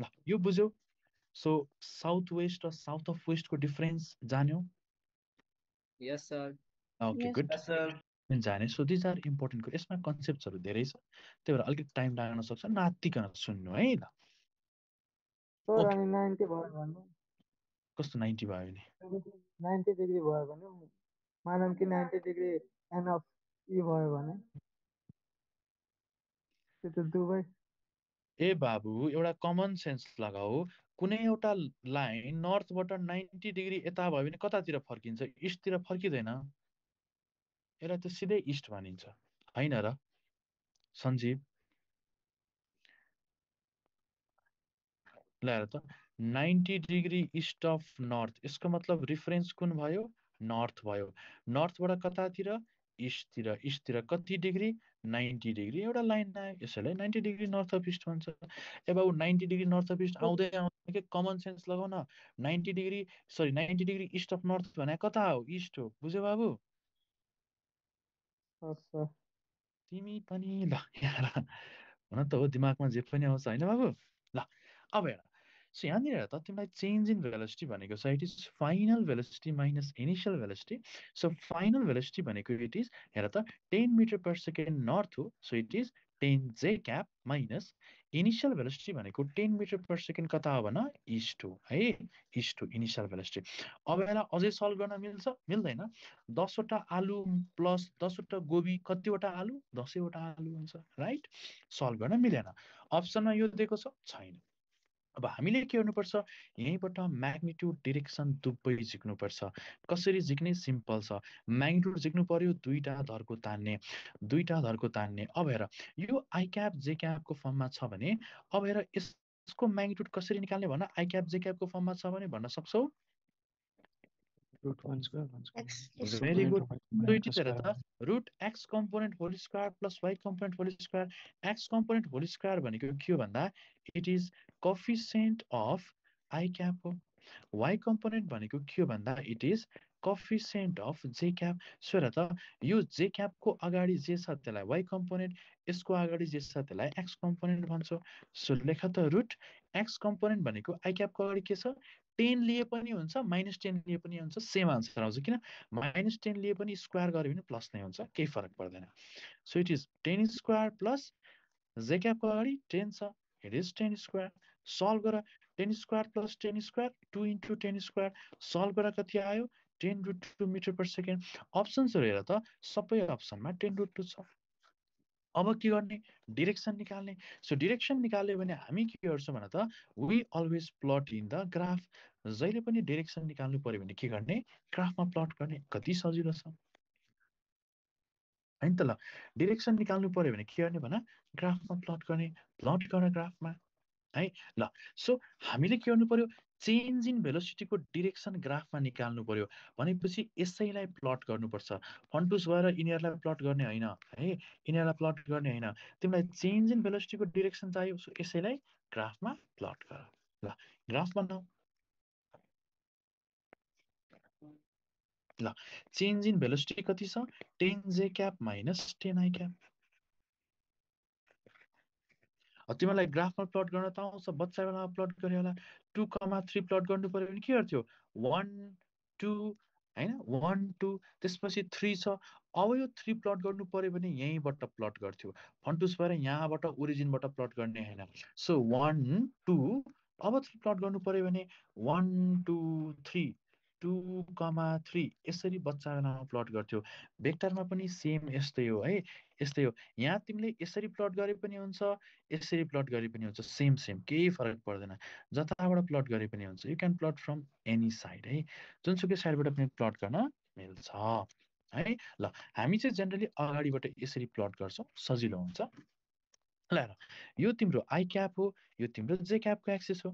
ल यो बुझ्यौ? सो साउथ वेस्ट र साउथ अफ वेस्टको डिफरेन्स जान्यौ? Yes sir. ओके गुड, जाने। सो दिज आर इम्पोर्टेन्ट कुरा। यसमा कन्सेप्ट्सहरू धेरै छ, त्यही भएर अलिकति टाइम लाग्न सक्छ, नातिकन सुन्नु है। ल अनि 90 भयो भने कस्तो 90 भयो भने? 90 डिग्री भयो भने मानौँ कि 90 डिग्री एन अफ ई भयो भने त्यो त दुवै। ए बाबु, एउटा कमन सेन्स लगाऊ। कुनै एउटा लाइन नर्थबाट 90 डिग्री यता भयो भने कतातिर फर्किन्छ? इस्टतिर फर्किँदैन। यसलाई त सिधै इस्ट भनिन्छ हैन र सञ्जीव ल हेर त 90 डिग्री इस्ट अफ नर्थ यसको मतलब रिफरेन्स कुन भयो नर्थ भयो नर्थबाट कतातिर इस्टतिर कति डिग्री 90 डिग्री एउटा लाइन आयो यसैलाई 90 डिग्री नर्थ अफ इस्ट भन्छ ए बाबु 90 डिग्री नर्थ अफ इस्ट आउँदै आउँदै के कमन सेन्स लगाउन 90 डिग्री इस्ट अफ नर्थ भने कता हो इस्ट हो बुझ्यौ बाबु सर तिमी पनि ल यार हुन त हो दिमागमा जे पनि आउँछ हैन बाबु ल अब हेर सो यहाँनिर हेर त तिमीलाई चेन्ज इन भेलोसिटी भनेको छ it is final velocity minus initial velocity so final velocity भनेको इट इज हेर त 10 मिटर पर सेकेन्ड नर्थ हो so it is 10 J cap minus initial velocity भनेको 10 मिटर पर सेकेन्ड कता हो भन इस्ट हो है इस्ट हो इनिसियल भेलोसिटी अब यसलाई अझै सल्भ गर्न मिल्छ मिल्दैन 10 वटा आलु प्लस 10 वटा गोबी कतिवटा आलु 10 वटा आलु हुन्छ राइट सल्भ गर्न मिलेन अप्सनमा यो दिएको छ छैन अब हामीले के गर्नुपर्छ यहीँबाट म्याग्निट्युड डिरेक्सन दुवै झिक्नुपर्छ कसरी झिक्ने सिम्पल छ म्याग्निट्युड झिक्नु पर्यो दुईटा धरको तान्ने अब हेर यो आई क्याप जे क्यापको फर्ममा छ भने अब हेर यसको म्याग्निट्युड कसरी निकाल्ने भन्न आई क्याप जे क्यापको फर्ममा छ भने भन्न सक्छौ very good so it is हेर त root x component whole square plus y component whole square x component whole square भनेको के हो भन्दा it is coefficient of i cap हो वाइ कम्पोनेन्ट भनेको के हो भन्दा it is coefficient of j cap so हेर त यो जे क्यापको अगाडि जे छ त्यसलाई वाइ कम्पोनेन्ट यसको अगाडि जे छ त्यसलाई एक्स कम्पोनेन्ट भन्छौ सो लेख त रुट एक्स कम्पोनेन्ट भनेको आई क्यापको अगाडि के छ 10 लिए पनि हुन्छ -10 लिए पनि हुन्छ सेम आन्सर आउँछ किन -10 लिए पनि स्क्वायर गर्यो भने प्लस नै हुन्छ केही फरक पर्दैन so it is 10 square plus जे क्यापको अगाडि 10 छ इट इज 10 स्क्वायर सल्भ गर 10 square plus 10 square 2 into 10 square solve गर कति आयो 10√2 मिटर पर सेकेन्ड अप्सन्सहरू हेर त सबै अप्सनमा 10√2 छ अब के गर्ने डिरेक्सन निकाल्ने सो डिरेक्सन निकाल्यो भने हामी के गर्छौँ भने त we always plot in the graph जहिले पनि डिरेक्सन निकाल्नु पर्यो भने के गर्ने ग्राफमा प्लट गर्ने कति सजिलो छ हैन त ल डिरेक्सन निकाल्नु पर्यो भने के गर्ने भन ग्राफमा प्लट गर्ने ग्राफमा है ल सो हामीले के गर्नु पर्यो चेन्ज इन भेलोसिटीको डिरेक्सन ग्राफमा निकाल्नु पर्यो भनेपछि यसैलाई प्लट गर्नुपर्छ फन्टुस भएर यिनीहरूलाई प्लट गर्ने हैन है यिनीहरूलाई प्लट गर्ने हैन तिमीलाई चेन्ज इन भेलोसिटीको डिरेक्सन चाहियो सो यसैलाई ग्राफमा प्लट गर ल ग्राफ बनाऊ ल चेन्ज इन भेलोसिटी कति छ 10 J cap minus 10 i cap तिमीलाई ग्राफमा प्लट गर्न त आउँछ बच्चा बेलामा प्लट गरे होला 2,3 प्लट गर्नु पर्यो भने के गर्थ्यो 1 2 हैन 1 2 त्यसपछि 3 छ अब यो 3 प्लट गर्नु पर्यो भने यहीँबाट प्लट गर्थ्यो फन्टुस भएर यहाँबाट ओरिजिनबाट प्लट गर्ने हैन सो 1 2 अब 3 प्लट गर्नु पर्यो भने 1 2 3 2,3 यसरी बच्चा बेलामा प्लट गर्थ्यो भेक्टरमा पनि सेम यस्तै हो है यस्तै हो यहाँ तिमीले यसरी प्लट गरे पनि हुन्छ यसरी प्लट गरे पनि हुन्छ सेम केही फरक पर्दैन जताबाट प्लट गरे पनि हुन्छ you can plot from any side है जुनसुकै साइडबाट पनि प्लट गर्न मिल्छ है ल हामी चाहिँ जनरली अगाडिबाट यसरी प्लट गर्छौँ सजिलो हुन्छ ल यो तिम्रो आई क्याप हो यो तिम्रो जे क्यापको एक्सिस हो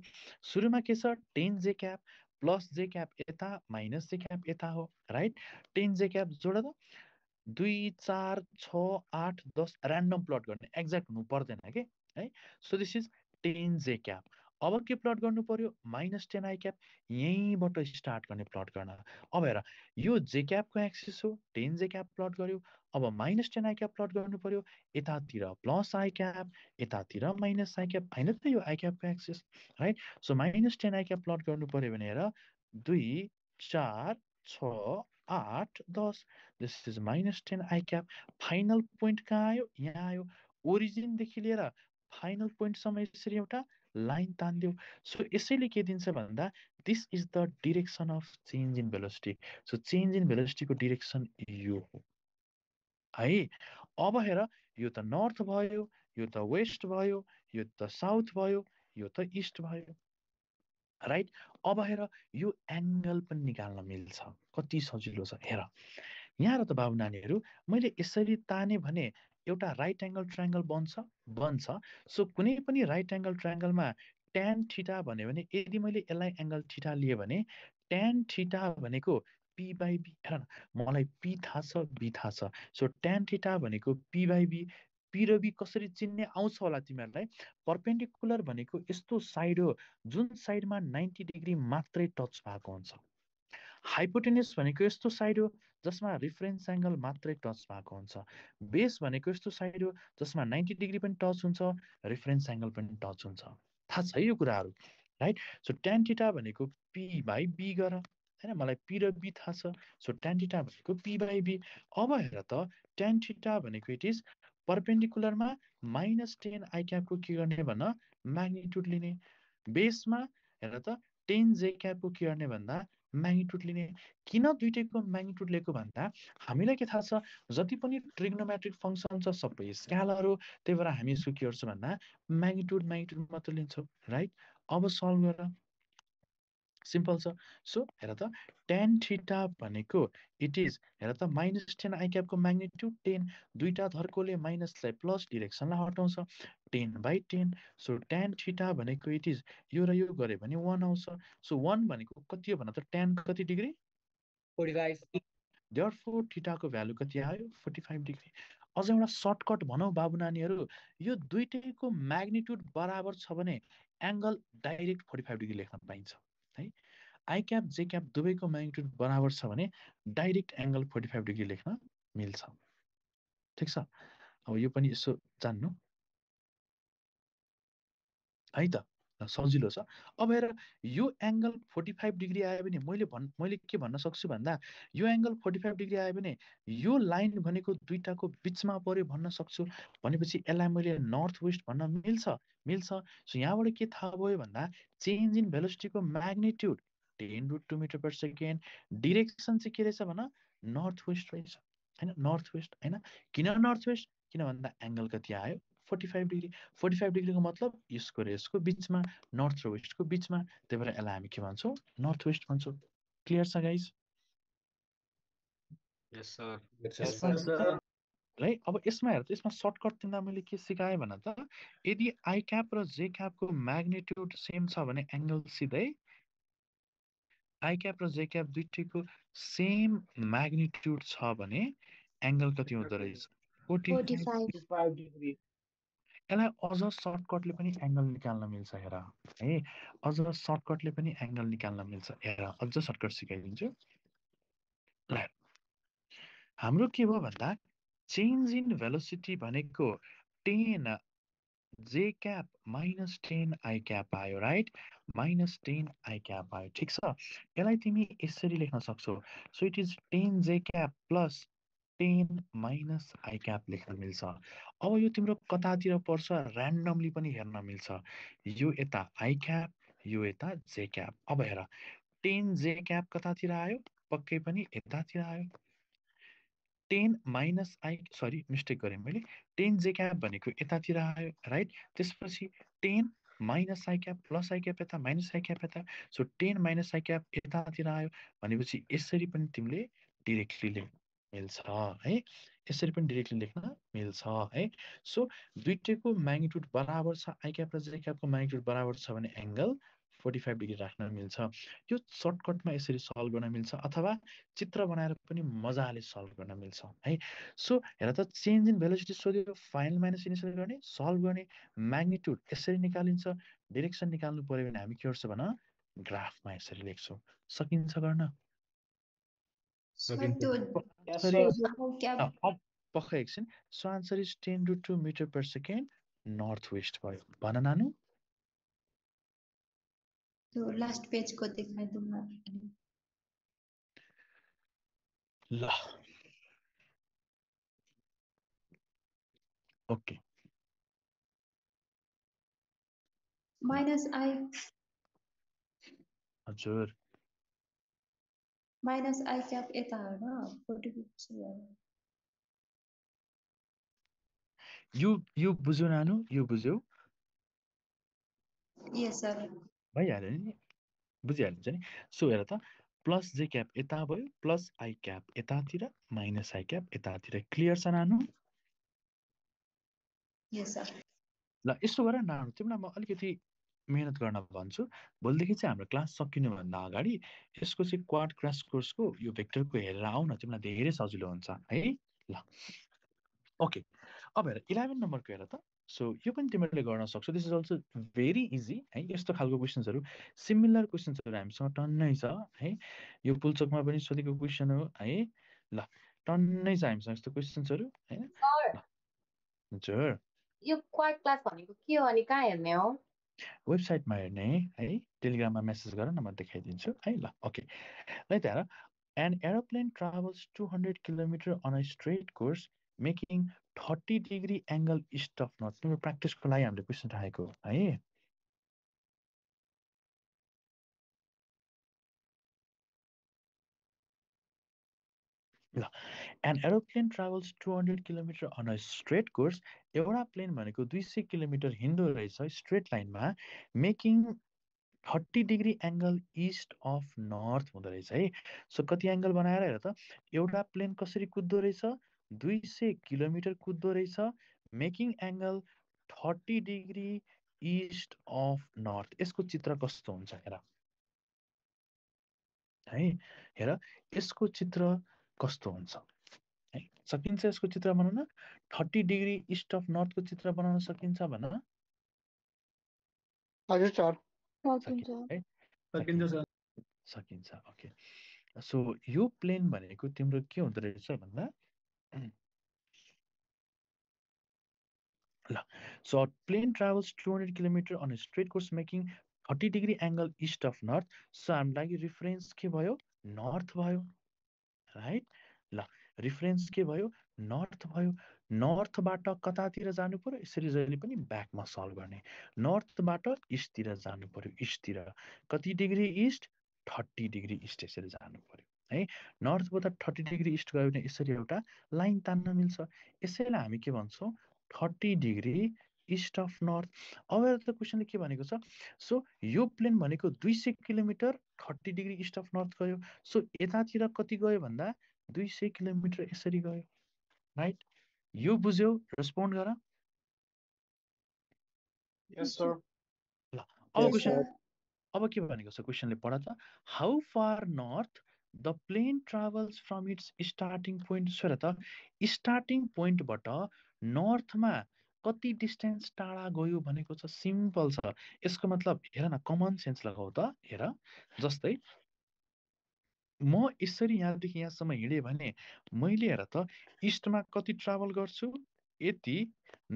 सुरुमा के छ 10 जे क्याप प्लस जे क्याप यता माइनस जे क्याप यता हो राइट 10 जे क्याप जोड त 2 4 6 8 10 ऱ्यान्डम प्लट गर्ने एक्ज्याक्ट हुनु पर्दैन के है so this is 10 J cap अब के प्लट गर्नु पर्यो -10 आई क्याप यहीँबाट स्टार्ट गर्ने प्लट गर्न अब हेर यो जे क्यापको एक्सिस हो 10 जे क्याप प्लट गर्यो अब -10 आई क्याप प्लट गर्नु पर्यो यतातिर प्लस आई क्याप यतातिर माइनस आई क्याप हैन त यो आई क्यापको axis right so -10 i cap plot गर्नु पर्यो भने हेर 2 4 6 8 10 this is -10 i cap final point कहाँ आयो यहाँ आयो ओरिजिनदेखि लिएर फाइनल पोइन्टसम्म यसरी एउटा लाइन तान्दियो सो यसैले के दिन्छ भन्दा this is the direction of change in velocity so change in भेलोसिटीको डिरेक्सन यो हो है अब हेर यो त नर्थ भयो यो त वेस्ट भयो यो त साउथ भयो यो त इस्ट भयो राइट अब हेर यो एंगल पनि निकाल्न मिल्छ कति सजिलो छ हेर यहाँ र त बाबु नानीहरू मैले यसरी ताने भने एउटा राइट एङ्गल ट्रायङ्गल बन्छ। सो कुनै पनि राइट एङ्गल ट्रायङ्गलमा tan थीटा भन्यो भने यदि मैले यसलाई एङ्गल थीटा लिए भने tan थीटा भनेको p/b, हेर न मलाई p थाहा छ, b थाहा छ। सो tan थीटा भनेको p/b, p र b कसरी चिन्ने आउँछ होला तिमीहरूलाई। पर्पेन्डिकुलर भनेको यस्तो साइड हो जुन साइडमा 90 डिग्री मात्रै टच भएको हुन्छ। हाइपोटेन्युस भनेको यस्तो साइड हो जसमा रिफरेन्स एङ्गल मात्रै टच भएको हुन्छ। बेस भनेको यस्तो साइड हो जसमा 90 डिग्री पनि टच हुन्छ, रिफरेन्स एङ्गल पनि टच हुन्छ। थाहा छ यो कुराहरू, राइट? सो tan थीटा भनेको p/b गर, हैन? मलाई p र b थाहा छ। सो tan थीटा भनेको p/b। अब हेर त tan थीटा भनेको इट इज पर्पेन्डिकुलरमा -10 i क्यापको के गर्ने भन्न, म्याग्निट्युड लिने। बेसमा हेर त tan j क्यापको के गर्ने भन्दा म्याग्निट्युड लिने। किन दुईटैको म्याग्निट्युड लिएको भन्दा हामीलाई के थाहा छ, जति पनि ट्रिग्नोमेट्रिक फङ्सन छ सबै स्केलर हो, त्यही भएर हामी यसको के गर्छौँ भन्दा म्याग्निट्युड मात्र लिन्छौँ, राइट? अब सल्भ गर, सिम्पल छ। सो हेर त tan थीटा भनेको इट इज, हेर त -10 i क्यापको म्याग्निट्युड 10, दुईटा धर्कोले माइनसलाई प्लस डिरेक्सनलाई हटाउँछ, 10/10। सो tan थीटा भनेको इट इज, यो र यो गऱ्यो भने 1 आउँछ। सो 1 भनेको कति हो भन त, tan कति डिग्री? 45। देयरफोर थीटाको भ्यालु कति आयो? 45 डिग्री। अझ एउटा सर्टकट भनौँ बाबु नानीहरू, यो दुईटैको म्याग्निट्युड बराबर छ भने एङ्गल डाइरेक्ट 45 डिग्री लेख्न पाइन्छ, है? आई क्याप जे क्याप दुवैको म्याग्निट्युड बराबर छ भने डाइरेक्ट एङ्गल 45 डिग्री लेख्न मिल्छ। ठिक छ? अब यो पनि यसो जान्नु है त, सजिलो छ। अब हेर यो एङ्गल 45 डिग्री आयो भने मैले के भन्न सक्छु भन्दा, यो एङ्गल 45 डिग्री आयो भने यो लाइन भनेको दुईटाको बिचमा पर्यो भन्न सक्छु। भनेपछि यसलाई मैले नर्थ वेस्ट भन्न मिल्छ। सो यहाँबाट के थाहा भयो भन्दा चेन्ज इन भेलोसिटीको magnitude 10√2 metre per second, direction चाहिँ के रहेछ भन, नर्थ वेस्ट रहेछ, होइन? नर्थ वेस्ट, होइन? किन नर्थ वेस्ट? किन भन्दा एङ्गल कति आयो? 45 डिग्री। 45 डिग्रीको मतलब यसको र यसको बिचमा, नर्थ र वेस्टको बिचमा, त्यही भएर यसलाई हामी के भन्छौँ? नर्थ वेस्ट भन्छौँ। क्लियर छ गाइज? यस सर। राइट? अब यसमा हेर त, यसमा सर्टकट तिमीलाई मैले के सिकाएँ भन त, यदि आई क्याप र जे क्यापको म्याग्निट्युड सेम छ भने एङ्गल सिधै आई क्याप र जे क्याप दुईटैको सेम म्याग्निट्युड छ भने एङ्गल कति हुँदो रहेछ? 45 डिग्री। यसलाई अझ सर्टकटले पनि एङ्गल निकाल्न मिल्छ, हेर है, अझ सर्टकटले पनि एङ्गल निकाल्न मिल्छ। हेर अझ सर्टकट सिकाइदिन्छु। ल हाम्रो के भयो भन्दा चेन्ज इन भेलोसिटी भनेको 10 जे क्याप -10 आई क्याप आयो, राइट? -10 आई क्याप आयो, ठिक छ? यसलाई तिमी यसरी लेख्न सक्छौ। सो इट इज 10 जे cap plus 10 minus i cap लेख्न मिल्छ। अब यो तिम्रो कतातिर पर्छ ऱ्यान्डमली पनि हेर्न मिल्छ। यो यता आई क्याप, यो यता जे क्याप। अब हेर 10 जे क्याप कतातिर आयो? पक्कै पनि यतातिर आयो। 10 माइनस आई, सरी मिस्टेक गरेँ मैले, 10 जे क्याप भनेको यतातिर आयो, राइट? त्यसपछि 10 minus i cap plus i cap यता, माइनस आई क्याप यता। सो 10 माइनस आई क्याप यतातिर आयो भनेपछि यसरी पनि तिमीले डिरेक्टली लेख्न मिल्छ, है? यसरी पनि डिरेक्टली लेख्न मिल्छ, है? सो दुईटैको म्याग्निट्युड बराबर छ, आई क्याप र जे क्यापको म्याग्निट्युड बराबर छ भने एङ्गल 45 डिग्री राख्न मिल्छ। यो सर्टकटमा यसरी सल्भ गर्न मिल्छ, अथवा चित्र बनाएर पनि मजाले सल्भ गर्न मिल्छ, है? सो हेर त, चेन्ज इन भेलोसिटी सोध्यो, फाइनल माइनस इनिसियल गर्ने, सल्भ गर्ने, म्याग्निट्युड यसरी निकालिन्छ, डिरेक्सन निकाल्नु पर्यो भने हामी के गर्छौँ भन, ग्राफमा यसरी लेख्छौँ। सकिन्छ गर्न? पक्कै एकछिन। So answer is 10√2 metre per second north west भयो। भन नानु? त्यो लास्ट पेजको देखाइदिउँ न। ल ओके, माइनस आई, हजुर माइनस आई क्याप यता होइन, 45 यो बुझ्यौ नानु? यो बुझ्यौ? Yes sir. भइहाल्यो नि, बुझिहालिन्छ नि। सो हेर त, प्लस जे क्याप यता भयो प्लस आई क्याप यतातिर माइनस आई क्याप यतातिर क्लियर छ नानु Yes, sir. ल यसो गर नानु तिमीलाई म अलिकति मेहनत गर्न भन्छु भोलिदेखि चाहिँ हाम्रो क्लास सकिनुभन्दा अगाडि यसको चाहिँ क्वाड क्रैश कोर्सको यो भेक्टरको हेरेर आऊ न तिमीलाई धेरै सजिलो हुन्छ है ल ओके अब हेर 11 नम्बरको हेर त सो यो पनि तिमीले गर्न सक्छौ this is also very easy है यस्तो खालको क्वेसन्सहरू सिमिलर क्वेसन्सहरू हामीसँग टन्नै छ है यो पुल्चोकमा पनि सोधेको क्वेसन हो है ल टन्नै छ हामीसँग यस्तो क्वेसन्सहरू हैन सर हजुर यो क्वाड क्लास भनेको के हो अनि कहाँ हेर्ने हो वेबसाइटमा हेर्ने है टेलिग्राममा मेसेज गर न म देखाइदिन्छु है ल ओके ल त हेर an aeroplane travels 200 kilometer on a straight course making 30 degree angle east of north तिम्रो प्र्याक्टिसको लागि हामीले क्वेसन राखेको है ल an aeroplane travels 200 kilometer on a straight course एउटा प्लेन भनेको 200 किलोमिटर हिँड्दो रहेछ स्ट्रेट लाइनमा making 30 degree angle east of north हुँदो रहेछ है सो कति एंगल बनाएर हेर त एउटा प्लेन कसरी कुद्दो रहेछ 200 किलोमिटर कुद्दो रहेछ making angle 30 degree east of north यसको चित्र कस्तो हुन्छ हेर है हेर यसको चित्र कस्तो हुन्छ है सकिन्छ यसको चित्र बनाउन 30 डिग्री ईस्ट अफ नर्थको चित्र बनाउन सकिन्छ भन हजुर सर सकिन्छ सर सकिन्छ ओके सो यो प्लेन भनेको तिम्रो के हुँदो रहेछ भन्दा ल so plane travels 200 kilometre on straight course making 30 degree angle east of north so हाम्रो लागि रिफरेन्स के भयो नर्थ भयो राइट ल रिफरेन्स के भयो नर्थ भयो नर्थबाट कतातिर जानु पर्यो यसरी जहिले पनि ब्याकमा सल्भ गर्ने नर्थबाट इस्टतिर जानु पर्यो इस्टतिर कति डिग्री इस्ट 30 डिग्री इस्ट यसरी जानु पर्यो है नर्थबाट 30 डिग्री इस्ट गयो भने यसरी एउटा लाइन तान्न मिल्छ यसैलाई हामी के भन्छौँ 30 डिग्री इस्ट अफ नर्थ अब त क्वेसनले के भनेको छ सो यो प्लेन भनेको 200 kilometre 30 degree east of north गयो सो यतातिर कति गयो भन्दा 200 किलोमिटर यसरी गयो राइट यो बुझ्यौ रेस्पोन्ड गर यस सर ल अब क्वेसन अब के भनेको छ क्वेसनले पढ त how far north the plane travels from its starting point so त स्टार्टिङ पोइन्टबाट नर्थमा कति डिस्टेन्स टाढा गयो भनेको छ सिम्पल छ यसको मतलब हेर न कमन सेन्स लगाऊ त हेर जस्तै म यसरी यहाँदेखि यहाँसम्म हिँडेँ भने मैले हेर त इस्टमा कति ट्राभल गर्छु यति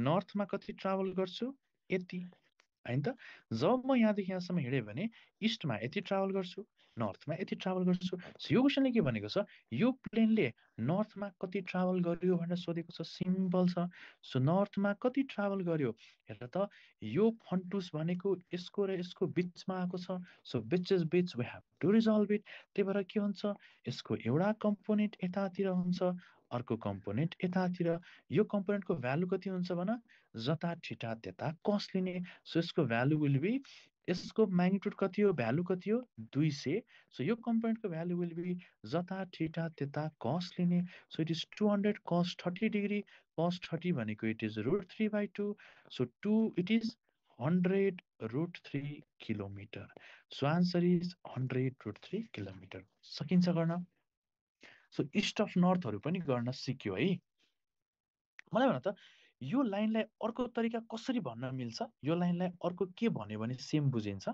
नर्थमा कति ट्राभल गर्छु यति हैन त जब म यहाँदेखि यहाँसम्म हिँडेँ भने इस्टमा यति ट्राभल गर्छु नर्थमा यति ट्राभल गर्छु सो यो क्वेसनले के भनेको छ यो प्लेनले नर्थमा कति ट्राभल गर्यो भनेर सोधेको छ सिम्पल छ सो नर्थमा कति ट्राभल गर्यो हेर त यो फन्टुस भनेको यसको र यसको बिचमा आएको छ सो बिच इज बिच we have to resolve it त्यही भएर के हुन्छ यसको एउटा कम्पोनेन्ट यतातिर हुन्छ अर्को कम्पोनेन्ट यतातिर यो कम्पोनेन्टको भ्यालु कति हुन्छ भन जता ठिटा त्यता कस लिने सो यसको भ्यालु विल बी यसको म्याग्निट्युड कति हो भ्यालु कति हो 200 सो यो कम्पोनेन्टको भ्यालु विल बी जता ठिटा त्यता कस लिने so it is 200 cos 30 degree cos 30 भनेको it is √3/2 so 2 it is 100 √3 kilometre so answer is 100 √3 kilometre सकिन्छ गर्न सो इस्ट अफ नर्थहरू पनि गर्न सिक्यो है मलाई भन त यो लाइनलाई अर्को तरिका कसरी भन्न मिल्छ यो लाइनलाई अर्को के भन्यो भने सेम बुझिन्छ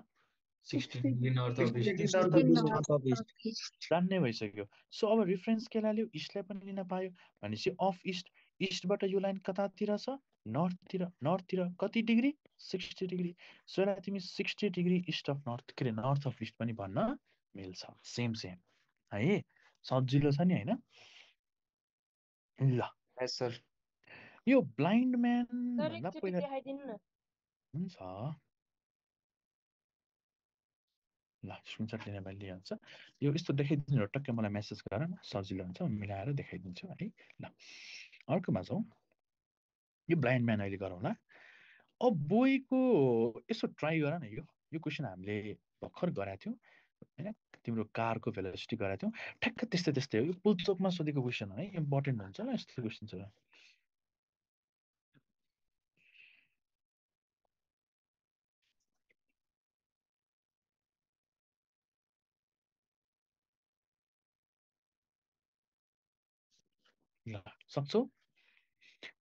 60 डिग्री नर्थ अफ ईस्ट जान्ने भइसक्यो सो अब रिफरेन्स केलाई लियो इस्टलाई पनि लिन पायो भनेपछि अफ इस्ट इस्टबाट यो लाइन कतातिर छ नर्थतिर कति डिग्री 60 डिग्री सो यसलाई तिमी 60 डिग्री इस्ट अफ नर्थ के अरे नर्थ अफ इस्ट पनि भन्न मिल्छ सेम है सजिलो छ नि हैन ल यस सर यो ब्लाइन्ड म्यान भन्दा पहिला देखाइदिनु न हुन्छ ल स्क्रिनसट लिने भाइ लिइहाल्छ यो यस्तो देखाइदिनु टक्कै मलाई मेसेज गर न सजिलो हुन्छ मिलाएर देखाइदिन्छु है ल अर्कोमा जाउँ यो ब्लाइन्ड म्यान अहिले गरौँला अब बोईको यसो ट्राई गर न यो क्वेसन हामीले भर्खर गराएको थियौँ हैन तिम्रो कारको भेलोसिटी गराएको थियौ ठ्याक्क त्यस्तै त्यस्तै हो यो पुल्चोकमा सोधेको क्वेसन हो है इम्पोर्टेन्ट हुन्छ ल यस्तो क्वेसन्सहरु ल सक्छौ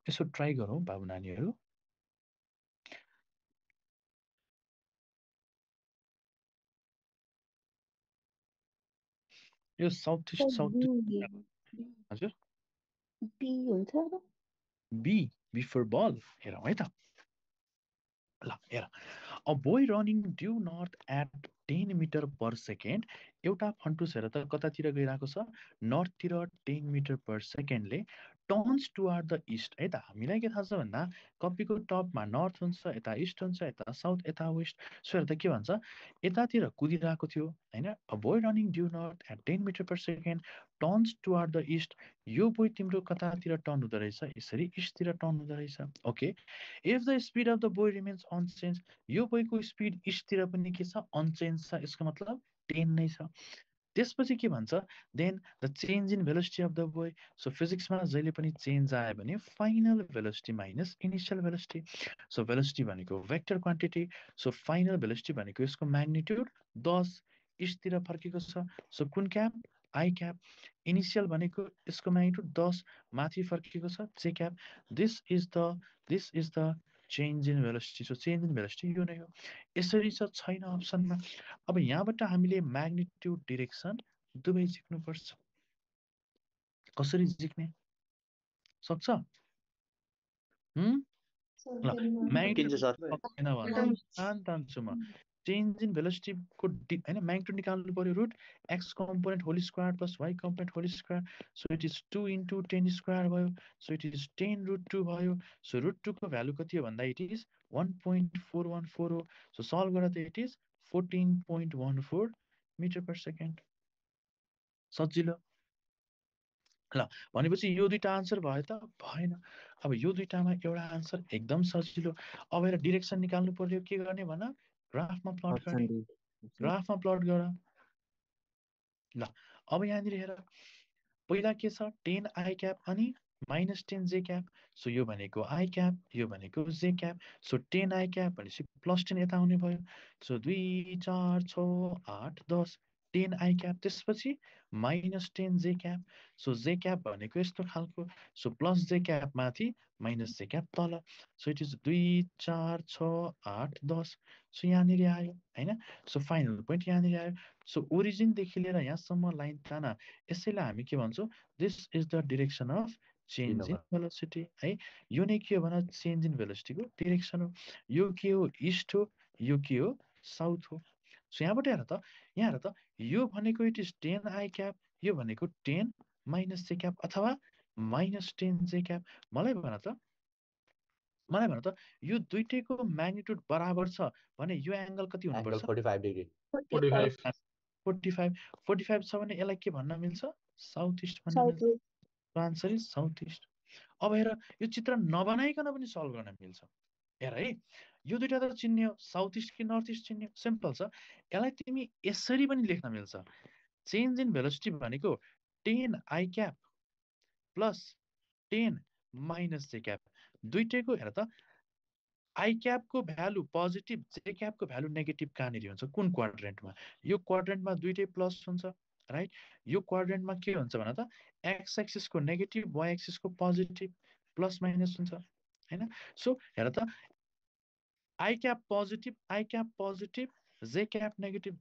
यसो ट्राई गरौँ बाबु नानीहरु यो साउथ हजुर बी हुन्छ बी फर बल हेरौँ है त ल हेर a boy running due north at 10 metre per second एउटा फन्टुस हेर त कतातिर गइरहेको छ नर्थतिर 10 मिटर पर सेकेन्डले टर्न्स टुवार्ड द इस्ट है त हामीलाई के थाहा छ भन्दा कपीको टपमा नर्थ हुन्छ यता इस्ट हुन्छ यता साउथ यता वेस्ट सो हेर त के भन्छ यतातिर कुदिरहेको थियो हैन a boy running due north at 10 metre per second turns toward the east यो बोय तिम्रो कतातिर टर्न हुँदो रहेछ यसरी इस्टतिर टर्न हुँदो रहेछ okay if the speed of the boy remains unchanged यो बोयको स्पिड इस्टतिर पनि के छ अनचेन्ज छ यसको मतलब 10 नै छ त्यसपछि के भन्छ then the change in velocity of the boy so फिजिक्समा जहिले पनि चेन्ज आयो भने final velocity minus initial velocity so velocity भनेको vector quantity so final velocity भनेको यसको म्याग्निट्युड 10 इस्टतिर फर्केको छ सो कुन क्याप आई क्याप इनिशियल भनेको यसको म्याग्निट्युड 10 माथि फर्केको छ J cap this is the change in velocity so change in velocity यो नै हो यसरी छ छैन अप्सनमा अब यहाँबाट हामीले म्याग्निट्युड डिरेक्सन दुवै झिक्नुपर्छ कसरी झिक्ने सक्छ ल म्याग्निट्युड छैन भन्दा चेन्ज इन भेलोसिटी को हैन म्याग्निट्युड निकाल्नु पर्यो root x component whole square plus y component whole square so it is 2 into 10 square भयो सो इट इज 10 root 2 भयो सो रुट 2 को भ्यालु कति हो भन्दा इट इज 1.414 हो सो सल्भ गर्दा त it is 14.14 metre per second सजिलो ल भनेपछि यो दुईटा आन्सर भयो त भएन अब यो दुईटामा एउटा आन्सर एकदम सजिलो अब हेर डिरेक्सन निकाल्नु पर्यो के गर्ने भन ग्राफमा प्लट गर्ने ग्राफमा प्लट गर ल अब यहाँनिर हेर पहिला के छ 10 आई क्याप अनि माइनस 10 जे क्याप सो यो भनेको आई क्याप यो भनेको जे क्याप सो 10 आई क्याप भनेपछि प्लस 10 यता आउने भयो सो 2 4 6 8 10 10 आई क्याप त्यसपछि माइनस 10 जे क्याप सो जे क्याप भनेको यस्तो खालको सो प्लस जे क्याप माथि माइनस जे क्याप तल सो इट इज 2 4 6 8 10 सो यहाँनिर आयो हैन सो फाइनल पोइन्ट यहाँनिर आयो सो ओरिजिनदेखि लिएर यहाँसम्म लाइन ताना यसैलाई हामी के भन्छौँ this is the direction of change in velocity है यो नै के हो भने चेन्ज इन भेलोसिटीको डिरेक्सन हो यो के हो इस्ट हो यो के हो साउथ हो सो यहाँबाट हेर त यहाँ हेर त यो भनेको इट इज 10 आई क्याप यो भनेको 10 माइनस जे क्याप अथवा माइनस 10 जे क्याप मलाई भन त यो दुईटैको म्याग्निट्युड बराबर छ भने यो एंगल कति हुनुपर्छ 45 डिग्री 45 छ भने यसलाई के भन्न मिल्छ साउथ इस्ट भन्न मिल्छ आन्सर इज साउथ इस्ट अब हेर यो चित्र नबनाइकन पनि सल्भ गर्न मिल्छ हेर है यो दुईटा त चिन्ने हो साउथ इस्ट कि नर्थ इस्ट चिन्ने सिम्पल छ यसलाई तिमी यसरी पनि लेख्न मिल्छ चेन्ज इन भेलोसिटी भनेको 10 आई क्याप प्लस 10 माइनस जे क्याप दुईटैको हेर त आई क्यापको भ्यालु पोजिटिभ जे क्यापको भ्यालु नेगेटिभ कहाँनिर हुन्छ कुन क्वाड्रेन्टमा यो क्वाड्रेन्टमा दुईटै प्लस हुन्छ राइट यो क्वाड्रेन्टमा के हुन्छ भन त एक्स एक्सिसको नेगेटिभ वाइ एक्सिसको पोजिटिभ प्लस माइनस हुन्छ हैन सो हेर त i cap positive j cap negative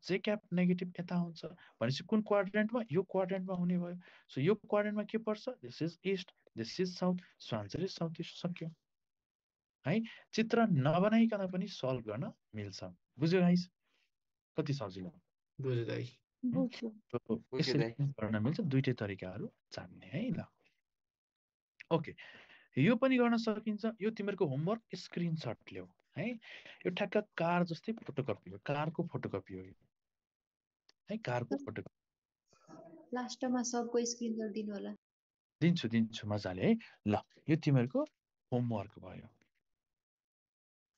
यता हुन्छ भनेपछि कुन क्वाड्रेन्टमा यो क्वाड्रेन्टमा हुने भयो सो यो क्वाड्रेन्टमा के पर्छ this is east this is south so answer is south east सक्यो है चित्र नबनाइकन पनि सल्भ गर्न मिल्छ बुझ्यो गाइस कति सजिलो बुझ्यो दाइ गर्न मिल्छ दुईटै तरिकाहरू जान्ने है ल ओके यो पनि गर्न सकिन्छ यो तिमीहरूको होमवर्क स्क्रिनशट ल्याऊ है यो ठ्याक्क कार जस्तै फोटोकपी हो कारको फोटोकपी हो है कारको फोटोकपी लास्टमा सबको स्क्रिनशट दिनु होला दिन्छु मजाले है ल यो तिमीहरूको होमवर्क भयो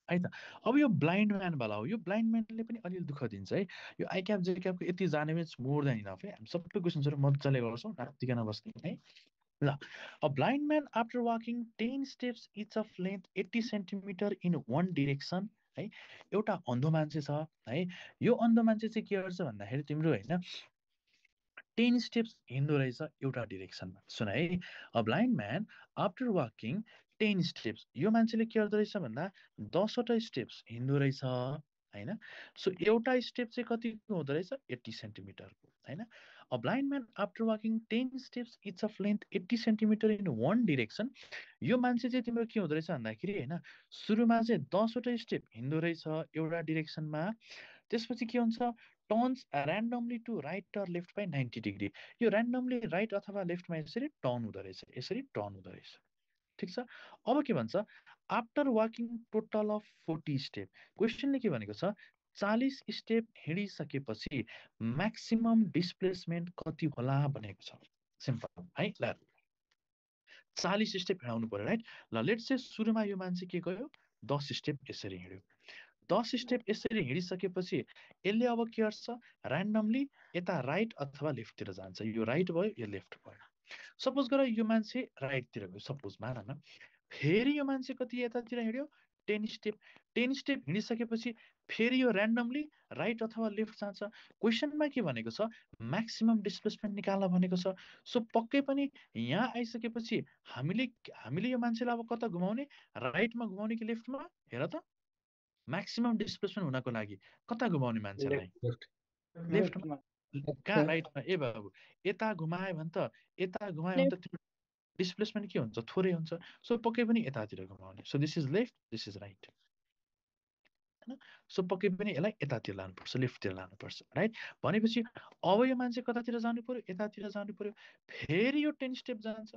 है त। अब यो ब्लाइन्ड म्यानवाला हो, यो ब्लाइन्ड म्यानले पनि अलिअलि दुःख दिन्छ है। यो आई क्याप जे क्यापको यति जाने भने मोर देन इनफ है। हामी सबै क्वेसन्सहरू मजाले गर्छौँ, नातिकन बस्ने है। ल, a blind man after walking 10 steps each of length 80 centimetre in one direction है। एउटा अन्धो मान्छे छ है। यो अन्धो मान्छे चाहिँ के गर्छ भन्दाखेरि तिम्रो होइन 10 स्टेप्स हिँड्दो रहेछ एउटा डिरेक्सनमा। सुन है, a blind man after walking 10 steps, यो मान्छेले के गर्दो रहेछ भन्दा 10वटा स्टेप्स हिँड्दो रहेछ होइन। सो एउटा स्टेप चाहिँ कतिको हुँदो रहेछ 80 सेन्टिमिटरको होइन। A blind man after walking 10 steps each of length 80 centimetre in one direction, यो मान्छे चाहिँ तिम्रो के हुँदो रहेछ भन्दाखेरि होइन सुरुमा चाहिँ 10वटा स्टेप हिँड्दो रहेछ एउटा डिरेक्सनमा। त्यसपछि के हुन्छ turns randomly to right or left by 90 degree. यो ऱ्यान्डमली राइट अथवा लेफ्टमा यसरी टर्न हुँदो रहेछ, यसरी टर्न हुँदो रहेछ। ठिक छ। अब के भन्छ after walking total of 40 step, क्वेसनले के भनेको छ 40 स्टेप हिँडिसकेपछि म्याक्सिमम डिस्प्लेसमेन्ट कति होला भनेको छ। सिम्पल है। ल 40 स्टेप हिँडाउनु पर्यो राइट। ल लेट्स चाहिँ सुरुमा यो मान्छे के गयो 10 स्टेप यसरी हिँड्यो। 10 स्टेप यसरी हिँडिसकेपछि यसले अब के गर्छ ऱ्यान्डमली यता राइट अथवा लेफ्टतिर जान्छ। यो राइट भयो, यो लेफ्ट भयो। सपोज गर यो मान्छे राइटतिर गयो, सपोज मान न। फेरि यो मान्छे कति यतातिर हिँड्यो 10 स्टेप। 10 स्टेप हिँडिसकेपछि फेरि यो ऱ्यान्डमली राइट अथवा लेफ्ट जान्छ। क्वेसनमा के भनेको छ म्याक्सिमम डिस्प्लेसमेन्ट निकाल्न भनेको छ। सो पक्कै पनि यहाँ आइसकेपछि हामीले यो मान्छेलाई अब कता घुमाउने, राइटमा घुमाउने कि लेफ्टमा? हेर त, म्याक्सिमम डिस्प्लेसमेन्ट हुनको लागि कता घुमाउने मान्छेलाई? लेफ्टमा। कहाँ? राइटमा। ए बाबु यता घुमायो भने त तिम्रो डिस्प्लेसमेन्ट के हुन्छ थोरै हुन्छ। सो पक्कै पनि यतातिर घुमाउने। So this is left, this is right हैन। सो पक्कै पनि यसलाई यतातिर लानुपर्छ, लेफ्टतिर लानुपर्छ राइट। भनेपछि अब यो मान्छे कतातिर जानु पर्यो? यतातिर जानु पर्यो। फेरि यो 10 स्टेप जान्छ।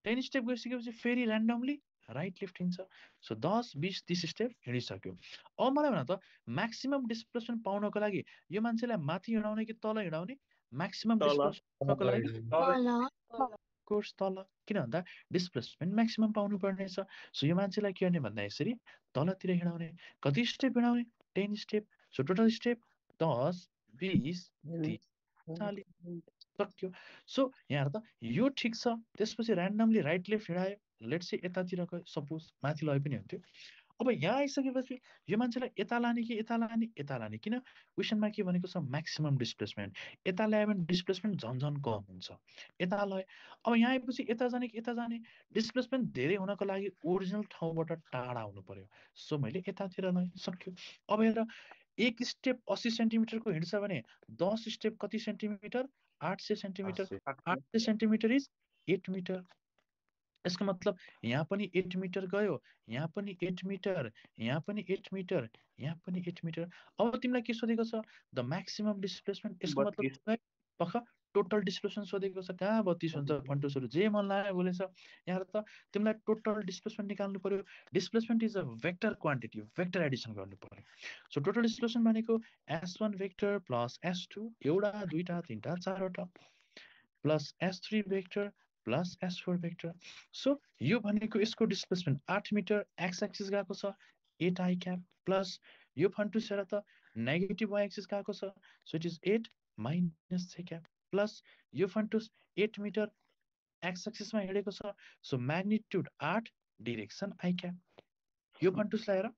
10 स्टेप गइसकेपछि फेरि ऱ्यान्डमली राइट लेफ्ट हिँड्छ। सो 10 20 30 स्टेप हिँडिसक्यो। अब मलाई भन त म्याक्सिमम डिस्प्लेसमेन्ट पाउनको लागि यो मान्छेलाई माथि हिँडाउने कि तल हिँडाउने? म्याक्सिमम डिस्प्लेसमेन्ट पाउनको लागि कोर्स तल, किन भन्दा डिस्प्लेसमेन्ट म्याक्सिमम पाउनु पर्ने छ। सो यो मान्छेलाई के गर्ने भन्दा यसरी तलतिर हिँडाउने। कति स्टेप हिँडाउने? 10 स्टेप। सो टोटल स्टेप 10 20 30 40 सक्यो। सो यहाँ त यो ठिक छ। त्यसपछि ऱ्यान्डमली राइट लेफ्ट हिँडायो। लेट्स से यतातिर गयो, सपोज माथि लगे पनि हुन्थ्यो। अब यहाँ आइसकेपछि यो मान्छेलाई यता लाने कि यता लाने? यता लाने। किन? क्वेसनमा के भनेको छ म्याक्सिमम डिस्प्लेसमेन्ट। यता ल्यायो भने डिस्प्लेसमेन्ट झन् कम हुन्छ। यता लयो। अब यहाँ आएपछि यता जाने कि यता जाने? डिस्प्लेसमेन्ट धेरै हुनको लागि ओरिजिनल ठाउँबाट टाढा हुनु पर्यो। सो मैले यतातिर लएँ, सक्यो। अब हेर एक स्टेप 80 सेन्टिमिटरको हिँड्छ भने 10 स्टेप कति centimetre? 800 centimetre. 800 centimetre is 8 metre. यसको मतलब यहाँ पनि 8 मिटर गयो, यहाँ पनि 8 मिटर, यहाँ पनि 8 मिटर, यहाँ पनि 8 मिटर। अब तिमीलाई के सोधेको छ? The maximum displacement. यसको मतलब पक्का टोटल डिस्प्लेसमेन्ट सोधेको छ। कहाँ 32 हुन्छ? फन्टुसहरू जे मन लाग्यो बोलेछ। यहाँ त तिमीलाई टोटल डिस्प्लेसमेन्ट निकाल्नु पर्यो। Displacement is a vector quantity, vector Edison गर्नु पर्यो। सो टोटल डिस्प्लेसमेन्ट भनेको S1 भेक्टर प्लस S2 एउटा दुईटा तीनटा चारवटा plus S3 vector plus S4 vector. So यो भनेको यसको डिस्प्लेसमेन्ट 8 मिटर एक्स एक्सिस गएको छ 8 आई क्याप प्लस यो फन्टुस हेर त नेगेटिभ वाइ एक्सिस गएको छ। सो इट इज 8 माइनस जे क्याप प्लस यो फन्टुस 8 मिटर एक्स एक्सिसमा हिँडेको छ। So magnitude 8 direction I cap. यो फन्टुसलाई हेर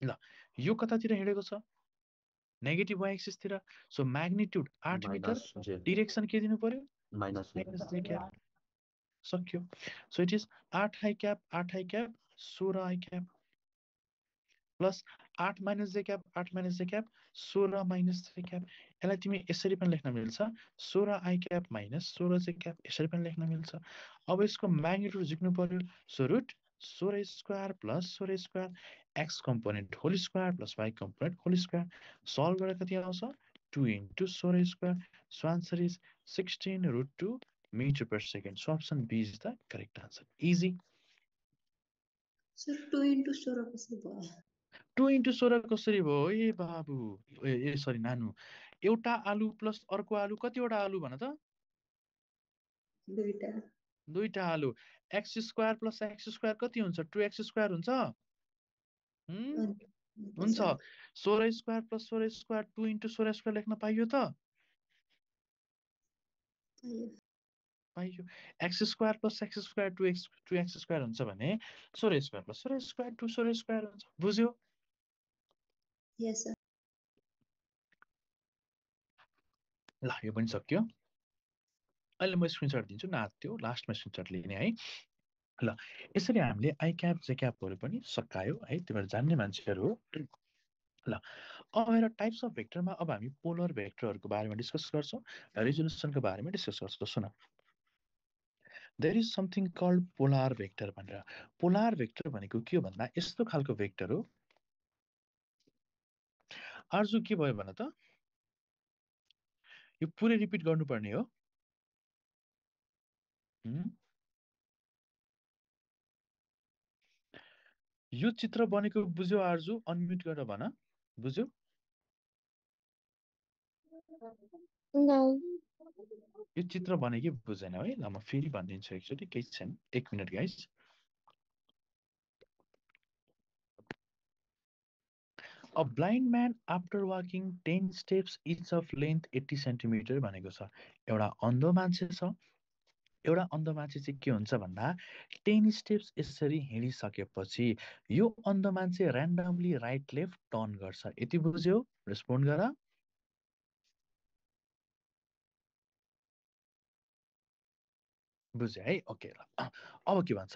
ल, यो कतातिर हिँडेको छ? नेगेटिभ वाइ एक्सिसतिर। सो म्याग्निट्युड 8 मिटर, डिरेक्सन के दिनु पर्यो? माइनस जे क्याप। सक्यो। So it is 8 I cap 16 I cap plus 8 minus जे क्याप 16 माइनस जे क्याप। यसलाई तिमी यसरी पनि लेख्न मिल्छ 16 I cap minus 16 J cap, यसरी पनि लेख्न मिल्छ। अब यसको म्याग्निट्युड झिक्नु पर्यो। So root 16 square plus 16 square x component whole square plus y component whole square. Solve गरेर कति आउँछ? 2 into 16 square. So answer is 16√2 meter per second. So option B is the correct answer. Easy. Sir, 2 into 16 कसरी भयो? 2 into 16 कसरी भयो? ए बाबु, ए sorry नानु, एउटा आलु प्लस अर्को आलु कतिवटा आलु भन त? दुईटा। दुईटा आलु x square plus x square कति हुन्छ 2x स्क्वायर हुन्छ हुन्छ 16 square plus 16 square 2 into 16 square लेख्न पाइयो त पाइयो x square plus x square 2x square हुन्छ भने 16 स्क्वायर प्लस 16 स्क्वायर 2 16 स्क्वायर हुन्छ बुझ्यो यस सर ल यो पनि सक्यो अहिले म स्क्रिनशट दिन्छु नाच्यो लास्टमा स्क्रिनशट लिने है ल यसरी हामीले आई क्याप जे क्यापहरु पनि सकायो है तिमीहरु जान्ने मान्छेहरु हो ल अब हेर टाइप्स अफ भेक्टरमा अब हामी पोलर भेक्टरहरुको बारेमा डिस्कस गर्छौं रिजोल्युसनको बारेमा डिस्कस गर्छौं सुन there is something called polar vector भनेर पोलर भेक्टर भनेको के हो भन्दा यस्तो खालको भेक्टर हो आर्जु के भयो भन त यो पुरै रिपिट गर्नुपर्ने हो यो चित्र बनेको बुझ्यो आर्जु अनम्युट गरेर भन बुझ्यो यो चित्र बनेकै बुझेन है ल म फेरि भन्दिन्छु एकचोटी केही छैन 1 minute guys A blind man after walking 10 steps each of length 80 centimeter भनेको छ एउटा अन्धो मान्छे छ एउटा अन्धो मान्छे चाहिँ के हुन्छ भन्दा 10 स्टेप्स यसरी हिँडिसकेपछि यो अन्धो मान्छे र्यान्डमली राइट लेफ्ट टर्न गर्छ यति बुझ्यौ रेस्पोन्ड गर बुझ्यो है ओके ल अब के भन्छ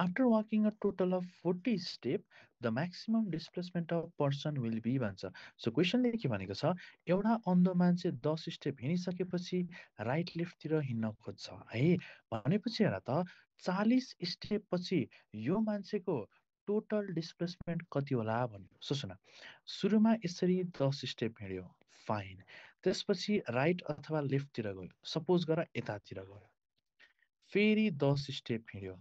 after walking a total of 40 step the maximum displacement of person will be भन्छ सो क्वेसनले के भनेको छ एउटा अन्धो मान्छे 10 स्टेप हिँडिसकेपछि राइट लेफ्टतिर हिँड्न खोज्छ है भनेपछि हेर त 40 स्टेप पछि यो मान्छेको टोटल डिस्प्लेसमेन्ट कति होला भन्नु सो सुन सुरुमा यसरी 10 स्टेप हिँड्यो फाइन त्यसपछि राइट अथवा लेफ्टतिर गयो सपोज गर यतातिर गयो फेरि 10 स्टेप हिँड्यो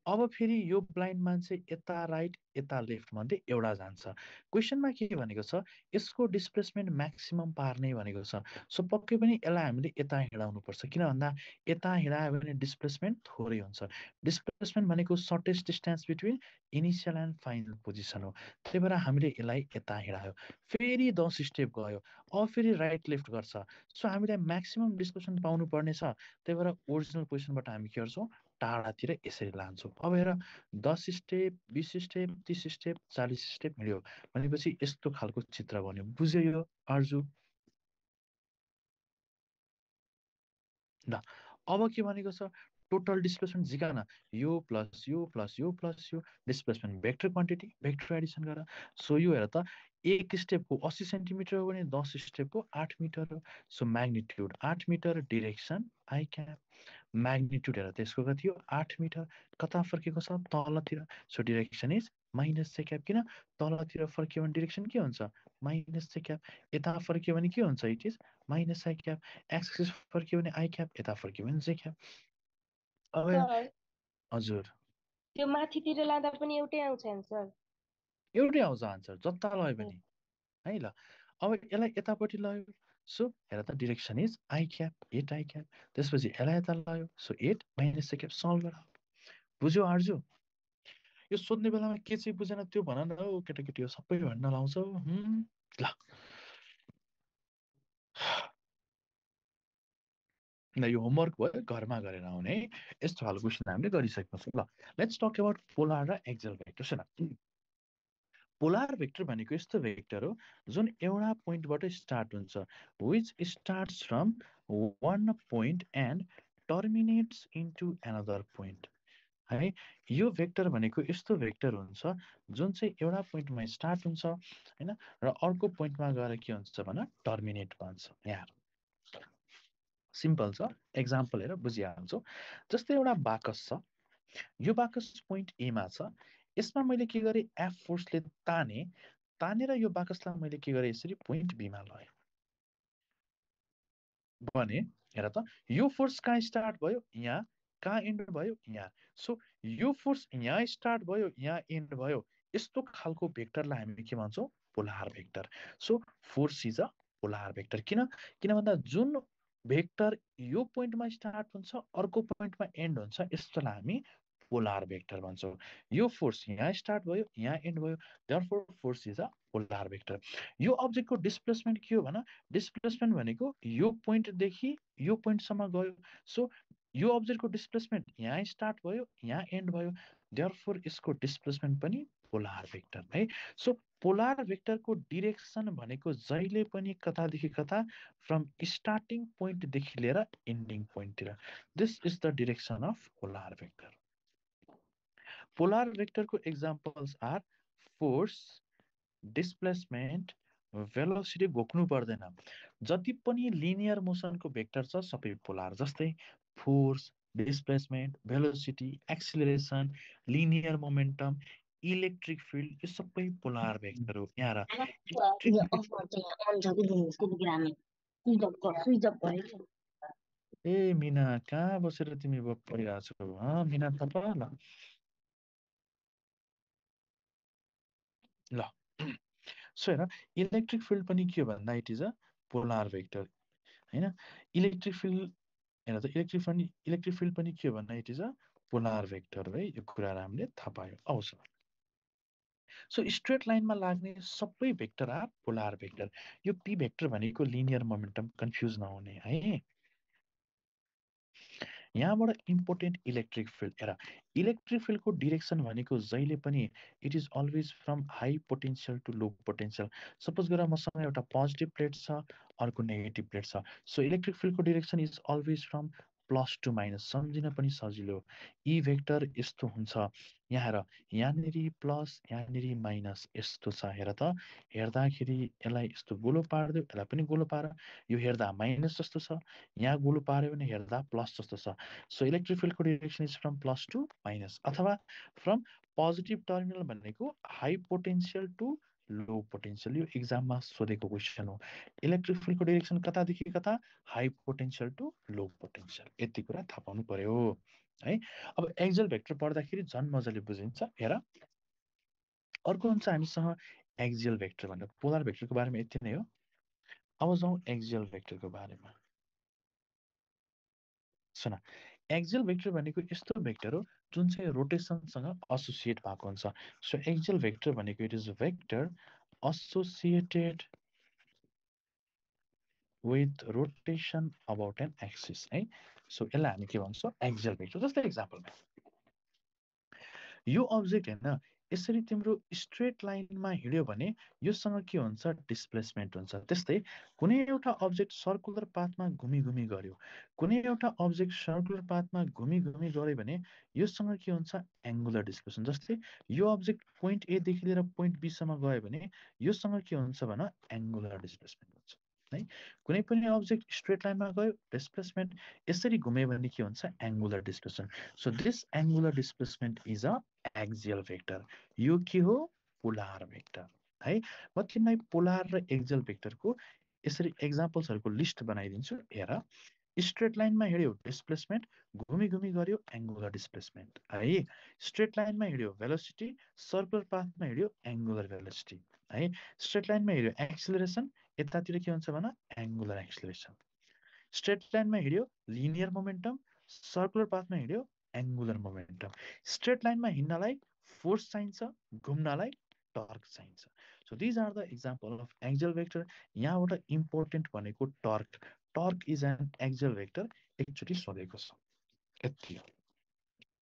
अब फेरि यो ब्लाइन्ड मान्छे यता राइट यता लेफ्ट मध्ये एउटा जान्छ क्वेशनमा के भनेको छ यसको डिस्प्लेसमेन्ट म्याक्सिमम पार्ने भनेको छ सो पक्कै पनि यसलाई हामीले यता हिँडाउनु पर्छ किन भन्दा यता हिँडायो भने डिस्प्लेसमेन्ट थोरै हुन्छ डिस्प्लेसमेन्ट भनेको shortest distance between initial and final position हो त्यही भएर हामीले यसलाई यता हिँडायो फेरि 10 स्टेप गयो अब फेरि राइट लेफ्ट गर्छ सो हामीले म्याक्सिमम डिस्प्लेसमेन्ट पाउनु पर्ने छ त्यही भएर ओरिजिनल पोजिसनबाट हामी के गर्छौं टाढातिर यसरी लान्छौं अब हेर 10 स्टेप 20 स्टेप 30 स्टेप 40 स्टेप हिँड्यो भनेपछि यस्तो खालको चित्र बन्यो बुझ्यो यो आर्जु ल अब के भनेको छ टोटल डिस्प्लेसमेन्ट झिकान यो प्लस यो प्लस यो प्लस यो displacement vector quantity vector Edison गर सो यो हेर त एक स्टेपको 80 सेन्टिमिटर हो भने 10 स्टेपको 8 मिटर हो so magnitude 8 metre direction I cap magnitude हेर त्यसको कति हो 8 मिटर कता फर्केको छ तलतिर so direction is minus j cap किन तलतिर फर्कियो भने डिरेक्सन के हुन्छ माइनस j क्याप यता फर्कियो भने के हुन्छ it is minus i cap X axis फर्कियो भने i क्याप यता फर्कियो भने j क्याप अब हजुर त्यो माथितिर लाँदा पनि एउटै आउँछ आन्सर एउटै आउँछ आन्सर जता लयो पनि है ल अब यसलाई यतापट्टि लयो सो हेर त direction is i cap 8 i cap त्यसपछि यसलाई यता लयो so 8 minus j cap solve गर बुझ्यो आर्जु यो सोध्ने बेलामा के चाहिँ बुझेन त्यो भन न हौ केटाकेटी हो सबै भन्न लाउँछ ल ल यो होमवर्क भयो घरमा गरेर आउने है यस्तो खालको क्वेसन हामीले गरिसकेका छौँ ल लेट्स टक अबाउट पोलर र एक्सियल भेक्टर सुन पोलर भेक्टर भनेको यस्तो भेक्टर हो जुन एउटा पोइन्टबाट स्टार्ट हुन्छ which starts from one point and terminates into another point है यो भेक्टर भनेको यस्तो भेक्टर हुन्छ जुन चाहिँ एउटा पोइन्टमा स्टार्ट हुन्छ हैन र अर्को पोइन्टमा गएर के हुन्छ भने टर्मिनेट भन्छ यहाँ सिम्पल छ एक्जाम्पल हेर बुझिहाल्छौ जस्तै एउटा बाकस छ यो बाकस पोइन्ट ए मा छ यसमा मैले के गरे एफ फोर्सले तानेर यो बाकसलाई मैले के गरे यसरी पोइन्ट बी मा लए भने हेर त यो फोर्स कहाँ स्टार्ट भयो यहाँ कहाँ एन्ड भयो यहाँ सो यो फोर्स यहाँ स्टार्ट भयो यहाँ एन्ड भयो यस्तो खालको भेक्टरलाई हामी के भन्छौं polar vector so force is a polar vector किन भन्दा जुन भेक्टर यो पोइन्टमा स्टार्ट हुन्छ अर्को पोइन्टमा एन्ड हुन्छ यस्तोलाई हामी पोलार भेक्टर भन्छौँ। यो फोर्स यहाँ स्टार्ट भयो यहाँ एन्ड भयो, therefore force is a polar vector. यो अब्जेक्टको डिस्प्लेसमेन्ट के हो भन, डिस्प्लेसमेन्ट भनेको यो पोइन्टदेखि यो पोइन्टसम्म गयो। सो यो अब्जेक्टको डिस्प्लेसमेन्ट यहाँ स्टार्ट भयो यहाँ एन्ड भयो, देयरफोर यसको डिस्प्लेसमेन्ट पनि पोलार भेक्टर है। सो पोलार भेक्टरको डिरेक्सन भनेको जहिले पनि कतादेखि कता, फ्रम स्टार्टिङ पोइन्टदेखि लिएर एन्डिङ पोइन्टतिर। This is the direction of polar vector. Polar भेक्टरको examples are force, displacement, velocity घोक्नु पर्दैन। जति पनि लिनियर मोसनको भेक्टर छ सबै पोलार, जस्तै force, displacement, velocity, acceleration, linear momentum, electric field, यो सबै पोलार भेक्टर हो। यहाँ ए मिना कहाँ बसेर तिमी पढिरहेको छौ मिना थापा? ल सो हेर इलेक्ट्रिक फिल्ड पनि के हो भन्दा it is a polar vector हैन। इलेक्ट्रिक फिल्ड हेर त इलेक्ट्रिक फिल्ड पनि के हो भन्दा it is a polar vector है। यो कुराहरू हामीले थाहा पायौँ। आउँछ सो स्ट्रेट लाइनमा लाग्ने सबै भेक्टर आर पोलार भेक्टर। यो पी भेक्टर भनेको लिनियर मोमेन्टम, कन्फ्युज नहुने है। यहाँबाट इम्पोर्टेन्ट इलेक्ट्रिक फिल्ड हेर, इलेक्ट्रिक फिल्डको डिरेक्सन भनेको जहिले पनि it is always from high potential to low potential. Suppose गर मसँग एउटा पोजिटिभ प्लेट छ अर्को नेगेटिभ प्लेट छ, सो इलेक्ट्रिक फिल्डको direction is always from plus to minus. सम्झिन पनि सजिलो, ई भेक्टर यस्तो हुन्छ, यहाँ हेर यहाँनिर प्लस यहाँनिर माइनस यस्तो छ। हेर त हेर्दाखेरि यसलाई यस्तो गोलो पारिदियो, यसलाई पनि गोलो पार, यो हेर्दा माइनस जस्तो छ, यहाँ गोलो पार्यो भने हेर्दा प्लस जस्तो छ। सो इलेक्ट्रिक फिल्डको direction is from plus to minus, अथवा फ्रम पोजिटिभ टर्मिनल भनेको high potential to low potential. यो इक्जाममा सोधेको क्वेसन हो। इलेक्ट्रिक फिल्डको डिरेक्सन कतादेखि कता, high potential to low potential. यति कुरा थाहा पाउनु पर्यो है। अब एक्सियल भेक्टर पढ्दाखेरि झन् मजाले बुझिन्छ। हेर अर्को हुन्छ हामीसँग एक्सियल भेक्टर भनेर। पोलर भेक्टरको बारेमा यति नै हो। अब जाउँ एक्सियल भेक्टरको बारेमा। सुन, एक्सियल भेक्टर भनेको यस्तो भेक्टर हो जुन चाहिँ रोटेसनसँग एसोसिएट भएको हुन्छ। सो एक्सियल भेक्टर भनेको it is vector associated with rotation about an axis है। सो यसलाई हामी के भन्छौँ, एक्सियल भेक्टर। जस्तै एक्जाम्पलमा यो अब्जेक्ट हैन यसरी तिम्रो स्ट्रेट लाइनमा हिड्यो भने योसँग के हुन्छ, डिस्प्लेसमेन्ट हुन्छ। त्यस्तै कुनै एउटा अब्जेक्ट सर्कुलर पाथमा घुमी घुमी गर्यो, कुनै एउटा अब्जेक्ट सर्कुलर पाथमा घुमी घुमी गर्यो भने योसँग के हुन्छ, एंगुलर डिस्प्लेसमेन्ट। जस्तै यो अब्जेक्ट पोइन्ट ए देखि लिएर पोइन्ट बी सम्म गयो भने योसँग के हुन्छ भन, एंगुलर डिस्प्लेसमेन्ट हुन्छ है। कुनै पनि अब्जेक्ट स्ट्रेट लाइनमा गयो, डिस्प्लेसमेन्ट, यसरी घुम्यो भने के हुन्छ, angular displacement. So this angular displacement is a axial vector. यो के हो, पोलार भेक्टर है। म तिमीलाई पोलार र एक्सियल भेक्टरको यसरी एक्जाम्पल्सहरुको लिस्ट बनाइदिन्छु। हेर, स्ट्रेट लाइनमा हिड्यो डिस्प्लेसमेन्ट, घुमी घुमी गर्यो एंगुलर डिस्प्लेसमेन्ट है। स्ट्रेट लाइनमा हिड्यो भेलोसिटी, सर्कुलर पाथमा हिड्यो एंगुलर भेलोसिटी है। स्ट्रेट लाइनमा हिड्यो एक्सिलरेसन, यतातिर के हुन्छ भन, एंगुलर एक्सिलरेसन। स्ट्रेट लाइनमा हिड्यो लिनियर मोमेन्टम, सर्कुलर पाथमा हिड्यो एंगुलर मोमेन्टम। स्ट्रेट लाइनमा हिड्नलाई फोर्स चाहिन्छ, घुम्नलाई टर्क चाहिन्छ। So these are the example of axial vector. यहाँबाट इम्पोर्टेन्ट भनेको torque. Torque is an axial vector, एकचोटि सोधेको छ। यति हो।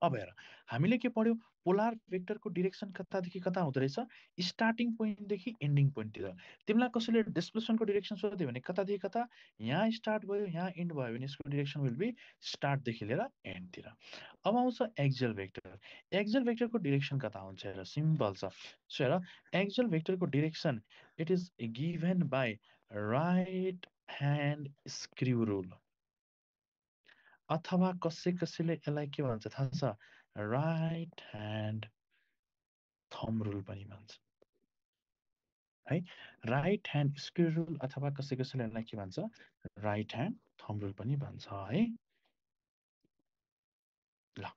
अब हेर हामीले के पढ्यो, पोलार भेक्टरको डिरेक्सन कतादेखि कता हुँदो रहेछ, स्टार्टिङ पोइन्टदेखि एन्डिङ पोइन्टतिर। तिमीलाई कसैले डिस्प्लेसमेन्टको डिरेक्सन सोध्यो भने कतादेखि कता, यहाँ स्टार्ट भयो यहाँ एन्ड भयो भने यसको डिरेक्सन विल बी स्टार्टदेखि लिएर एन्डतिर। अब आउँछ एक्सियल भेक्टर। एक्सियल भेक्टरको डिरेक्सन कता हुन्छ, हेर सिम्पल छ। सो हेर एक्सियल भेक्टरको direction it is given by right hand screw rule, अथवा कसैले यसलाई के भन्छ थाहा छ, राइट ह्यान्ड थम्ब रुल पनि भन्छ है। राइट ह्यान्ड स्क्रू रुल अथवा कसैले यसलाई के भन्छ, राइट ह्यान्ड थम्ब रुल पनि भन्छ है। ल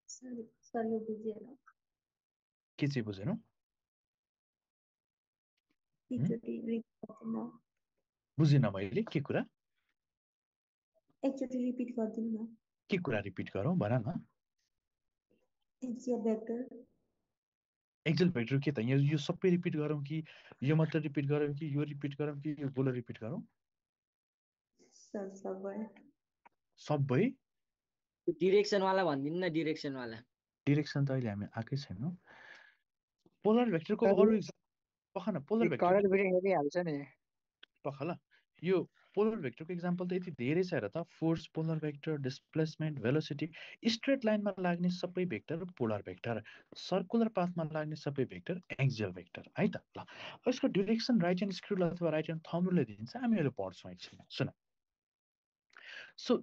सर यो बुझेन। के चाहिँ बुझेनौ? एकचोटि रिपिट गर्दिनु न बुझिन मैले के कुरा एकचोटि रिपिट गर्दिनु न के कुरा रिपिट गरौँ भन न एक्सियल भेक्टर एक्सेल भेक्टर के त यो सबै रिपिट गरौँ कि यो मात्र रिपिट गरौँ कि यो रिपिट गरौँ कि यो गोलो रिपिट गरौँ सबै डिरेक्सन वाला भनिदिनु न डिरेक्सन वाला डिरेक्सन त अहिले हामी आएकै छैनौँ पोलर भेक्टरको अरु पखन पोलर भेक्टर कलर भिडियो हेरिहाल्छ नि पख ल यो पोलर भेक्टरको इक्जाम्पल त यति धेरै छ हेर त force polar vector displacement velocity straight लाइनमा लाग्ने सबै भेक्टर पोलर भेक्टर सर्कुलर पाथमा लाग्ने सबै भेक्टर एक्सियल भेक्टर है त ल यसको direction right hand screw rule अथवा राइट ह्यान्ड थम्ब रुलले दिन्छ हामी अहिले पढ्छौँ एकछिन सुन सो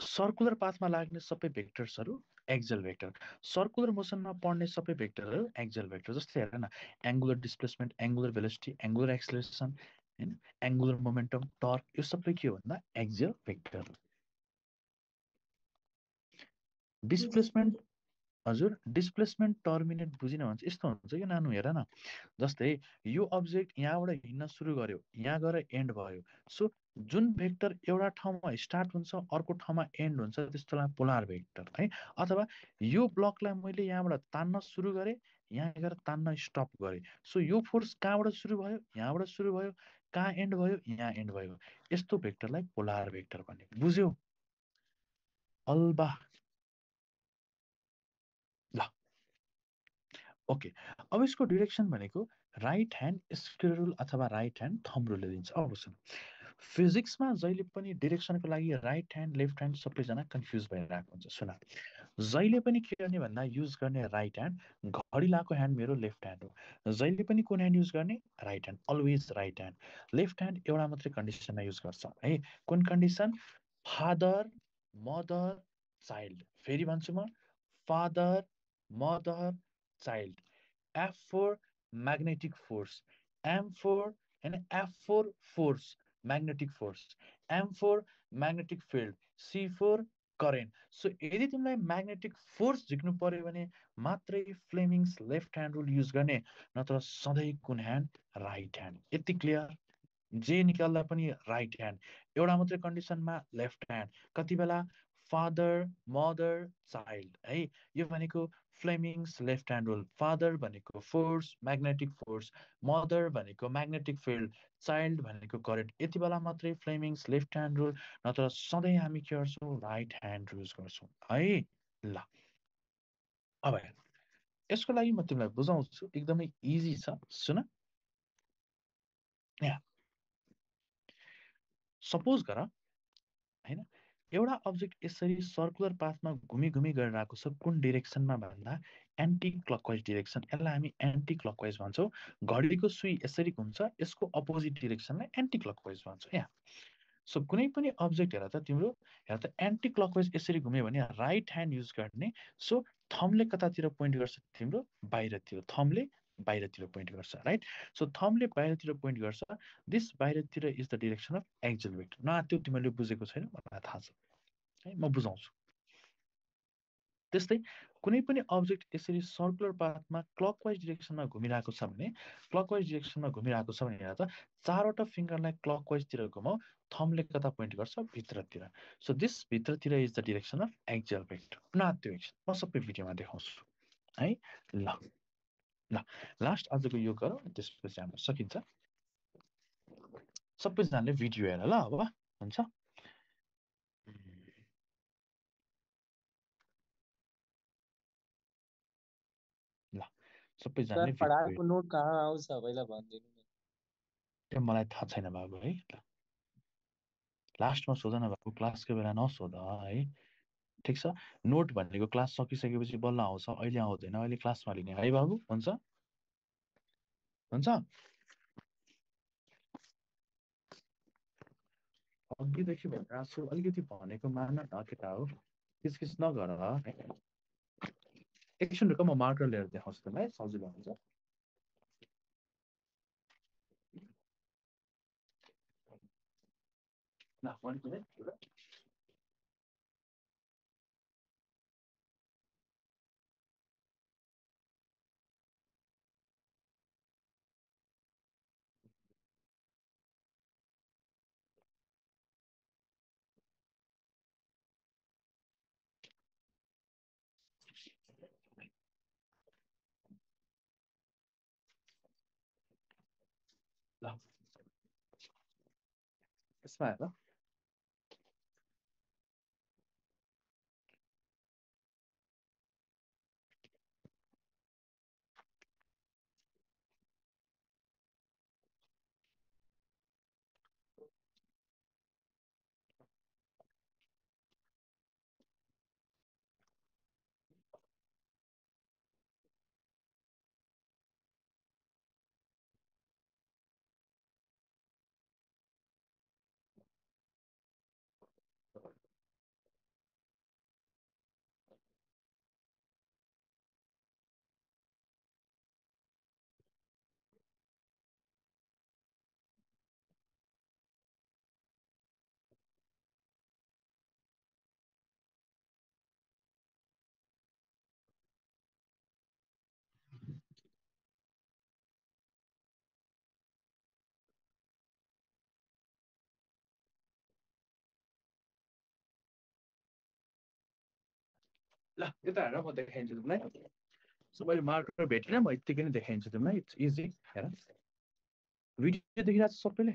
सर्कुलर पाथमा लाग्ने सबै भेक्टर्सहरू एक्सियल भेक्टर सर्कुलर मोसनमा पढ्ने सबै भेक्टरहरू एक्सियल भेक्टर जस्तै हेर न angular displacement angular velocity angular acceleration हैन एंगुलर मोमेन्टम टर्क यो सबै के हो भन्दा एक्सियल भेक्टर डिस्प्लेसमेन्ट हजुर डिस्प्लेसमेन्ट टर्मिनेट बुझिन भने यस्तो हुन्छ कि नानु हेर न जस्तै यो अब्जेक्ट यहाँबाट हिँड्न सुरु गर्यो यहाँ गएर एन्ड भयो सो जुन भेक्टर एउटा ठाउँमा स्टार्ट हुन्छ अर्को ठाउँमा एन्ड हुन्छ त्यस्तोलाई पोलर भेक्टर है अथवा यो ब्लकलाई मैले यहाँबाट तान्न सुरु गरे यहाँ गएर तान्न स्टप गरे सो यो फोर्स कहाँबाट सुरु भयो यहाँबाट सुरु भयो कहाँ एन्ड भयो यहाँ एन्ड भयो यस्तो भेक्टरलाई पोलर भेक्टर भन्ने बुझ्यौ अल्बा ल ओके अब यसको डिरेक्सन भनेको राइट ह्यान्ड स्क्रू रुल अथवा राइट ह्यान्ड थम्ब रुलले दिन्छ अब सुन फिजिक्समा जहिले पनि डिरेक्सनको लागि राइट ह्यान्ड लेफ्ट ह्यान्ड सबैजना कन्फ्युज भइरहेको हुन्छ सुन जहिले पनि के गर्ने भन्दा युज गर्ने राइट ह्यान्ड घडी लाको ह्यान्ड मेरो लेफ्ट ह्यान्ड हो जहिले पनि कुन ह्यान्ड युज गर्ने right hand always right hand left hand एउटा मात्रै कन्डिसनमा युज गर्छ है कुन कन्डिसन फादर मदर चाइल्ड फेरि भन्छु म father mother child F for magnetic force M for F for force magnetic force M for magnetic field C for current so यदि तिमीलाई magnetic force झिक्नु पर्यो भने मात्रै फ्लेमिङ्स लेफ्ट ह्यान्ड रुल युज गर्ने नत्र सधैँ कुन ह्यान्ड राइट ह्यान्ड यति क्लियर जे निकाल्दा पनि राइट ह्यान्ड एउटा मात्रै कन्डिसनमा लेफ्ट ह्यान्ड कति बेला फादर मदर चाइल्ड है यो भनेको फ्लेमिङ्स लेफ्ट ह्यान्ड रुल फादर भनेको फोर्स म्याग्नेटिक फोर्स मदर भनेको म्याग्नेटिक फिल्ड चाइल्ड भनेको करेन्ट यति बेला मात्रै फ्लेमिङ्स लेफ्ट ह्यान्ड रुल नत्र सधैँ हामी के गर्छौँ राइट ह्यान्ड युज गर्छौँ है ल अब यसको लागि म तिमीलाई बुझाउँछु एकदमै इजी छ सुन यहाँ सपोज गर हैन एउटा अब्जेक्ट यसरी सर्कुलर पाथमा घुमी घुमी गरिरहेको छ कुन डिरेक्सनमा भन्दा एन्टी क्लकवाइज डिरेक्सन यसलाई हामी एन्टी क्लकवाइज भन्छौँ घडीको सुई यसरी घुम्छ यसको अपोजिट डिरेक्सनलाई एन्टी क्लकवाइज भन्छौँ यहाँ सो कुनै पनि अब्जेक्ट हेर त तिम्रो हेर त एन्टी क्लकवाइज यसरी घुम्यो भने राइट ह्यान्ड युज गर्ने सो थम्बले कतातिर पोइन्ट गर्छ तिम्रो बाहिरतिर थम्बले बाहिरतिर पोइन्ट गर्छ राइट सो थम्बले बाहिरतिर पोइन्ट गर्छ दिस बाहिरतिर is the direction of axial vector न त्यो तिमीले बुझेको छैन मलाई थाहा छ है म बुझाउँछु त्यस्तै कुनै पनि अब्जेक्ट यसरी सर्कुलर पाथमा क्लकवाइज डिरेक्सनमा घुमिरहेको छ भने क्लकवाइज डिरेक्सनमा घुमिरहेको छ भने हेर त चारवटा फिङ्गरलाई क्लकवाइजतिर घुमाऊ थम्बले कता पोइन्ट गर्छ भित्रतिर सो दिस भित्रतिर is the direction of axial vector न त्यो एकछिन म सबै भिडियोमा देखाउँछु है ल ल लास्ट आजको यो गरौँ त्यसपछि हाम्रो सकिन्छ सबैजनाले भिडियो हेर ल अब हुन्छ ल सबैजनाले पढाएको नोट कहाँ आउँछ पहिला भनिदिनु न त्यो मलाई थाहा छैन बाबु है ल लास्टमा सोध न बाबु क्लासको बेला नसोध है ठिक छ नोट भनेको क्लास सकिसकेपछि बल्ल आउँछ अहिले आउँदैन अहिले क्लासमा लिने है बाबु हुन्छ हुन्छ अघिदेखि भनिरहेको छु अलिकति भनेको मान न केटा हो किसकिस नगर एकछिन रुक म मार्कर लिएर देखाउँछु तिमीलाई सजिलो हुन्छ ल भन्छु ल यसमा हेर ल यता हेर म देखाइदिन्छु तिमीलाई सो मैले मार्कर भेटिनँ म यतिकै नै देखाइदिन्छु तिमीलाई इट्स इजी हेर भिडियो देखिरहेको छ सबैले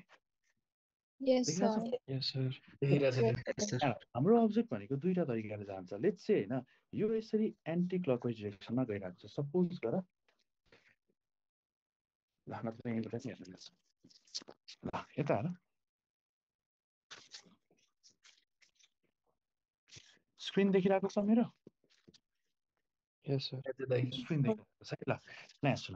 हाम्रो अब्जेक्ट भनेको दुईटा तरिकाले जान्छ लेट्स से हैन यो यसरी एन्टी क्लकवाइज डिरेक्सनमा गइरहेको छ सपोज गर ल नत्र यहाँबाट नि हेर्नु ल यता हेर स्क्रिन देखिरहेको छ मेरो स्क्रिन देखिरहेको छ ल यहाँ सुन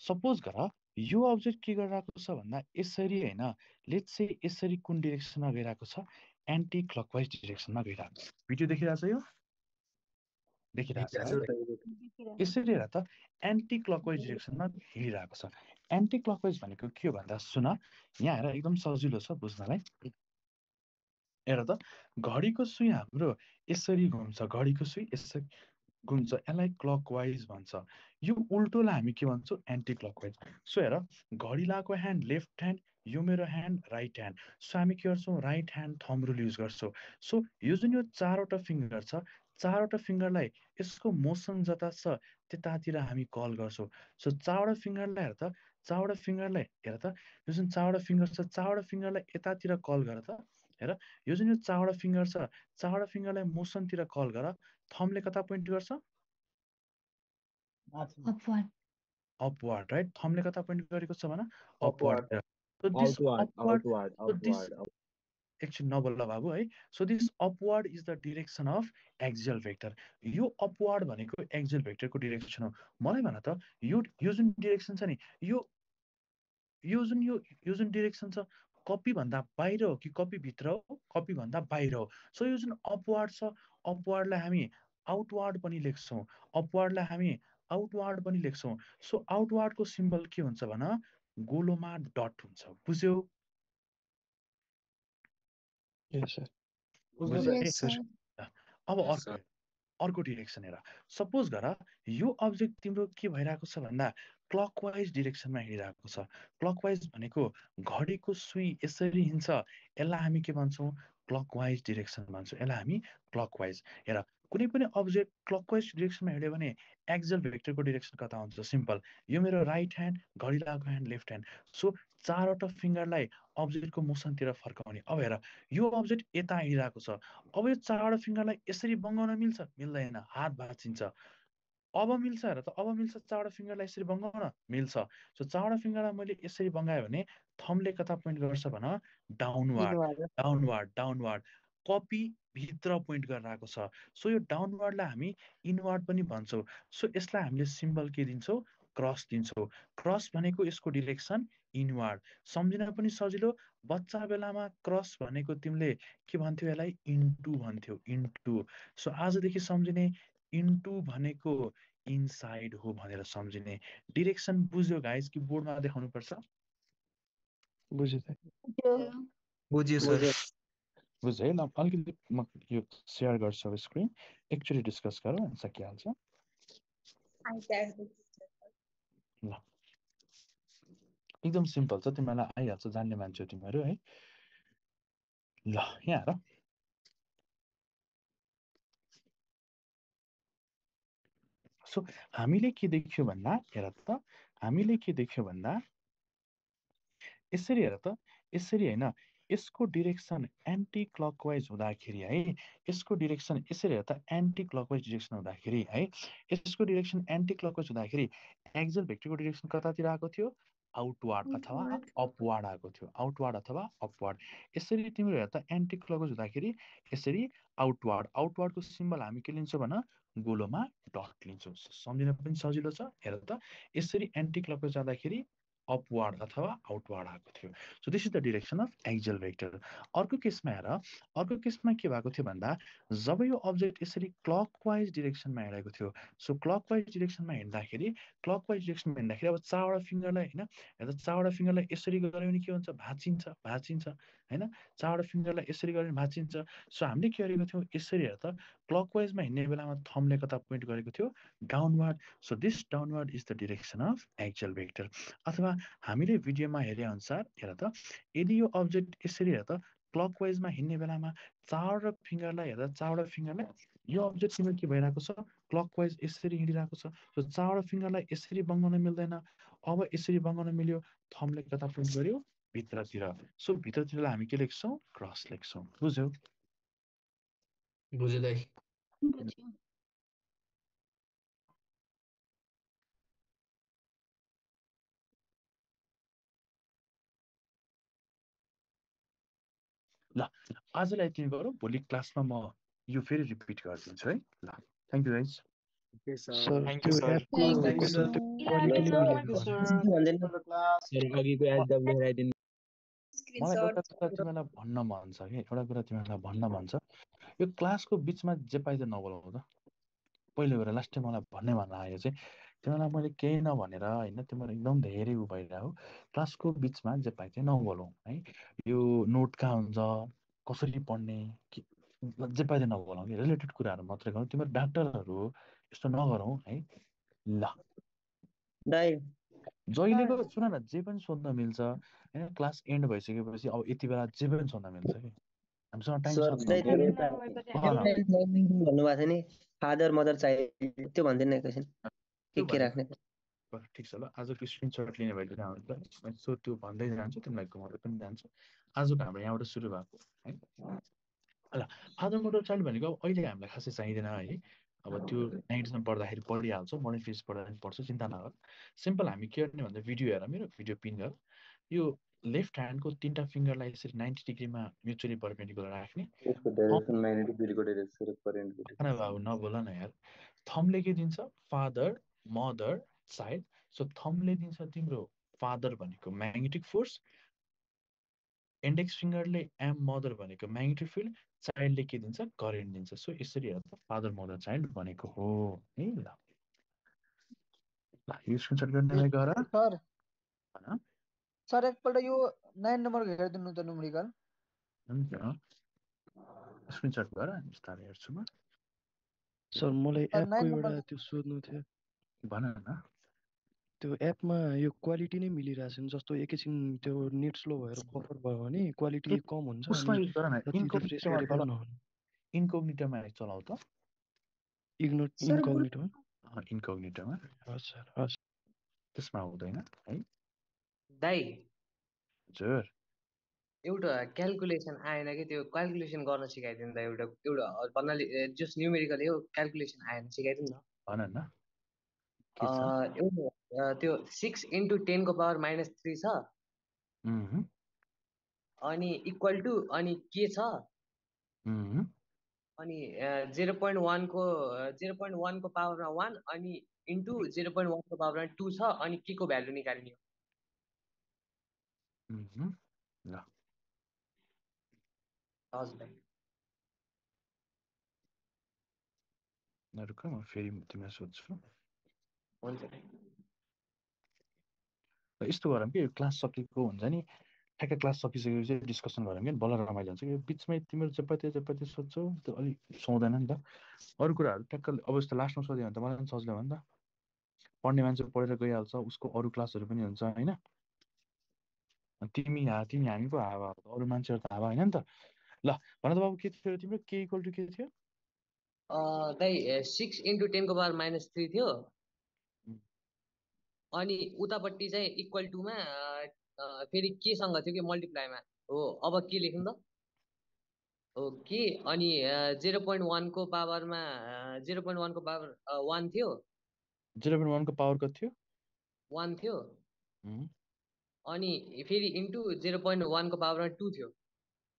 सपोज गर यो अब्जेक्ट के गरिरहेको छ भन्दा यसरी हैन लेट्स से यसरी कुन डिरेक्सनमा गइरहेको छ एन्टी क्लकवाइज डिरेक्सनमा गइरहेको छ भिडियो देखिरहेको छ यो देखिरहेको छ यसरी हेर त एन्टी क्लकवाइज डिरेक्सनमा हिँडिरहेको छ एन्टी क्लकवाइज भनेको के हो भन्दा सुन यहाँ हेर एकदम सजिलो छ बुझ्नलाई हेर त घडीको सुई हाम्रो यसरी घुम्छ घडीको सुई यसरी घुम्छ यसलाई क्लकवाइज भन्छ यो उल्टोलाई हामी के भन्छौँ एन्टी क्लकवाइज सो हेर घडी लगाएको ह्यान्ड लेफ्ट ह्यान्ड यो मेरो ह्यान्ड राइट ह्यान्ड सो हामी के गर्छौँ right hand thumb rule use गर्छौँ सो यो जुन यो चारवटा फिङ्गर छ चारवटा फिङ्गरलाई यसको मोसन जता छ त्यतातिर हामी कल गर्छौँ सो चारवटा फिङ्गरलाई हेर त चारवटा फिङ्गरलाई हेर त यो जुन चारवटा फिङ्गर छ चारवटा फिङ्गरलाई यतातिर कल गर त हेर यो जुन यो चारवटा फिङ्गर छ चारवटा फिङ्गरलाई मोसनतिर कल गर थम्बले कता पोइन्ट गर्छ अपवार्ड राइट थम्बले कता पोइन्ट गरेको छ भन अपवार्ड एकछिन नबोल्ला बाबु है so this upward is the direction of axial vector यो अपवार्ड भनेको एक्सियल भेक्टरको डिरेक्सन हो मलाई भन त यो जुन डिरेक्सन छ नि यो जुन डिरेक्सन छ कपी भन्दा बाहिर हो कि कपी भित्र हो कपी भन्दा बाहिर हो सो यो जुन अपवार्ड छ अपवार्डलाई हामी आउटवार्ड पनि लेख्छौँ अपवार्डलाई हामी आउटवार्ड पनि लेख्छौँ सो आउटवार्डको सिम्बल के हुन्छ भन गोलोमा डट हुन्छ बुझ्यौ अब अर्को डिरेक्सन हेर सपोज गर यो अब्जेक्ट तिम्रो के भइरहेको छ भन्दा क्लकवाइज डिरेक्सनमा हिँडिरहेको छ क्लकवाइज भनेको घडीको सुई यसरी हिँड्छ यसलाई हामी के भन्छौँ क्लकवाइज डिरेक्सन भन्छौँ यसलाई हामी क्लकवाइज हेर कुनै पनि अब्जेक्ट क्लकवाइज डिरेक्सनमा हिँड्यो भने एक्सियल भेक्टरको डिरेक्सन कता हुन्छ सिम्पल यो मेरो राइट ह्यान्ड घडी लगाएको ह्यान्ड लेफ्ट ह्यान्ड सो चारवटा फिङ्गरलाई अब्जेक्टको मोसनतिर फर्काउने अब हेर यो अब्जेक्ट यता हिँडिरहेको छ अब यो चारवटा फिङ्गरलाई यसरी बङ्गाउन मिल्छ मिल्दैन हात भाँचिन्छ अब मिल्छ हेर त अब मिल्छ चारवटा फिङ्गरलाई यसरी बङ्गाउन मिल्छ सो चारवटा फिङ्गरलाई मैले यसरी बङ्गाएँ भने थम्बले कता पोइन्ट गर्छ भन डाउनवार्ड कपी भित्र पोइन्ट गरेर आएको छ सो यो डाउनवार्डलाई हामी इनवार्ड पनि भन्छौँ सो यसलाई हामीले सिम्बल के दिन्छौँ क्रस दिन्छौँ क्रस भनेको यसको डिरेक्सन इनवार्ड सम्झिन पनि सजिलो बच्चा बेलामा क्रस भनेको तिमीले के भन्थ्यौ यसलाई इन्टु भन्थ्यौ इन्टु सो आजदेखि सम्झिने इन्टु भनेको इनसाइड हो भनेर सम्झिने डिरेक्सन बुझ्यो गाइज कि बोर्डमा देखाउनु पर्छ बुझ्यो सर बुझ्यो है ल अलिकति म यो सेयर गर्छु स्क्रिन एकचोटि डिस्कस गरौँ सकिहाल्छ ल एकदम सिम्पल छ तिमीलाई आइहाल्छ जान्ने मान्छे हो तिमीहरू है ल यहाँ हेर सो हामीले के देख्यो भन्दा हेर त हामीले के देख्यो भन्दा यसरी हेर त, यसरी होइन, यसको डिरेक्सन एन्टी क्लकवाइज हुँदाखेरि है, यसको डिरेक्सन यसरी हेर त, एन्टी क्लकवाइज डिरेक्सन हुँदाखेरि है, यसको डिरेक्सन एन्टी क्लकवाइज हुँदाखेरि एक्सियल भेक्टरको डिरेक्सन कतातिर आएको थियो, आउटवार्ड अथवा अपवार्ड आएको थियो, आउटवार्ड अथवा अपवार्ड। यसरी तिम्रो हेर त एन्टी क्लकवाइज हुँदाखेरि यसरी आउटवार्ड, आउटवार्डको सिम्बल हामी के लिन्छौँ भन, गोलोमा डट लिन्छौँ। सम्झिन पनि सजिलो छ। हेर त, यसरी एन्टी क्लकवाइज जाँदाखेरि अपवार्ड अथवा आउटवार्ड आएको थियो। So this is the direction of axial vector. अर्को केसमा हेर, अर्को केसमा के भएको थियो भन्दा, जब यो अब्जेक्ट यसरी क्लकवाइज डिरेक्सनमा हिँडेको थियो, सो क्लकवाइज डिरेक्सनमा हिँड्दाखेरि, क्लकवाइज डिरेक्सनमा हिँड्दाखेरि अब चारवटा फिङ्गरलाई होइन, हेर्दा चारवटा फिङ्गरलाई यसरी गऱ्यो भने के हुन्छ, भाँचिन्छ, भाँचिन्छ होइन, चारवटा फिङ्गरलाई यसरी गऱ्यो भने भाँचिन्छ। सो हामीले के गरेको थियौँ, यसरी हेर त, क्लकवाइजमा हिँड्ने बेलामा थम्बले कता पोइन्ट गरेको थियो, downward. So this downward is the direction of axial vector. अथवा हामीले भिडियोमा हेरे अनुसार हेर त, यदि यो अब्जेक्ट यसरी हेर त, क्लकवाइजमा हिँड्ने बेलामा चारवटा फिङ्गरलाई हेर्दा, चारवटा फिङ्गरलाई यो अब्जेक्ट तिम्रो के भइरहेको छ, क्लकवाइज यसरी हिँडिरहेको छ। सो चारवटा फिङ्गरलाई यसरी बङ्गाउन मिल्दैन। अब यसरी बङ्गाउन मिल्यो, थम्बले कता पोइन्ट गर्यो, भित्रतिर। सो भित्रतिरलाई हामी के लेख्छौँ, क्रस लेख्छौँ। बुझ्यौ? बुझ्यो दाइ। ल आजलाई यति गरौँ, भोलि क्लासमा म यो फेरि रिपिट गरिदिन्छु है। ल थ्याङ्क यू गाइज। अघिको एसडब्ल्यू राइदिनु। मलाई एउटा कुरा तिमीलाई भन्न मन छ कि, एउटा कुरा तिमीलाई भन्न मन छ, यो क्लासको बिचमा जे पाइन्छ नबोलाउ त। पहिले गएर लास्ट टाइम मलाई भन्ने मन लाग्यो चाहिँ, तिमीलाई मैले केही नभनेर होइन, तिम्रो एकदम धेरै उ भइरहेको, क्लासको बिचमा जे पाइ चाहिँ नबोलाउ है। यो नोट कहाँ हुन्छ, कसरी पढ्ने, जे पाइ चाहिँ नबोलाउ कि, रिलेटेड कुराहरू मात्रै गरौँ। तिम्रो डाक्टरहरू हो, यस्तो नगरौँ है। ल दाइ जहिलेको सुन न, जे पनि सोध्न मिल्छ होइन, क्लास एन्ड भइसकेपछि अब यति बेला जे पनि सोध्न मिल्छ कि, हामीसँग टाइम सर सक्नु भन्नुभएको थियो नि, फादर मदर चाइल्ड, त्यो भन्दैन क्वेसन के राख्ने। ठिक छ। ल आजको स्क्रिनसट लिने भइदिनु हुन्छ, सो त्यो भन्दै जान्छु, तिमीलाई घुमाउँदै पनि जान्छु। आजको हाम्रो यहाँबाट सुरु भएको है। ल फादर मदर चाइल्ड भनेको अब अहिले हामीलाई खासै चाहिँदैन है। अब त्यो 9th पढ्दाखेरि पढिहाल्छौँ, मर्निङ फिज पढ्दाखेरि पढ्छौँ, चिन्ता नगर। सिम्पल हामी के गर्ने भन्दा, भिडियो हेर, मेरो भिडियो पिन गर, यो लेफ्ट ह्यान्डको 3टा फिङ्गरलाई यसरी 90 डिग्रीमा म्युचुअली परपेन्डिकुलर राख्ने। बाबु नबोल न यार। थम्बले के दिन्छ, फादर मदर चाइल्ड। सो थम्बले दिन्छ तिम्रो फादर भनेको म्याग्नेटिक फोर्स, इन्डेक्स फिङ्गरले एम मदर भनेको म्याग्नेटिक फिल्ड, चाइल्डले के दिन्छ, करेन्ट दिन्छ। सो यसरी हेर्दा फादर मदर चाइल्ड भनेको हो है। ल यो स्क्रिनसट गर्ने गर। सर एकपल्ट यो 9 नम्बरको हेरिदिनु त नुमेरिकल। हुन्छ स्क्रिनसट गर, बिस्तारै हेर्छु म। सर मलाई एपको एउटा त्यो सोध्नु थियो। भन न। त्यो एपमा यो क्वालिटी नै मिलिरहेको छैन, जस्तो एकैछिन त्यो नेट स्लो भएर बफर भयो भने क्वालिटी कम हुन्छ। उसमा युज गर न, इन्कोग्निटोमा चलाउ त। इन्कोग्निटोमा त्यसमा हुँदैन है दाइ। हजुर एउटा क्याल्कुलेसन आएन कि, त्यो क्याल्कुलेसन गर्न सिकाइदिनु त। एउटा भन्नाले जस न्युमेरिकल हो, क्याल्कुलेसन आएन, सिकाइदिनु न। भन न। एउटा त्यो 6 × 10⁻³ छ, अनि इक्वल टु, अनि के छ, अनि 0.1 को पावरमा 1, अनि इन्टु 0.1 को पावरमा 2 छ, अनि के को भ्यालु निकाल्ने हो। ल हजुर रुक, म फेरि तिमीलाई सोध्छु। हुन्छ। यस्तो गरौँ कि, क्लास सकेको हुन्छ नि, ठ्याक्कै क्लास सकिसकेपछि डिस्कसन गरौँ कि, बल्ल रमाइलो हुन्छ कि। बिचमै तिमीहरू चेपाती सोध्छौ, त्यो अलिक सुहाउँदैन नि त। अरू कुराहरू ट्याक्क अब यस्तो लास्टमा सोध्यो भने त मलाई पनि सजिलो भयो नि त। पढ्ने मान्छे पढेर गइहाल्छ, उसको अरू क्लासहरू पनि हुन्छ होइन। तिमी हामी पो हावा, अरू मान्छेहरू त हावा होइन नि त। ल भन त बाबु, के थियो तिम्रो, के इक्वल टु के थियो? दाइ 6 × 10⁻³ थियो, अनि उतापट्टि चाहिँ इक्वल टुमा फेरि केसँग थियो कि मल्टिप्लाईमा हो। अब के लेख्नु त हो के अनि 0.1 को पावरमा 0.1 को पावर 1 थियो 0.1 को पावर कति थियो 1 थियो उम्, अनि फेरि इन्टु 0.1 को पावरमा 2 थियो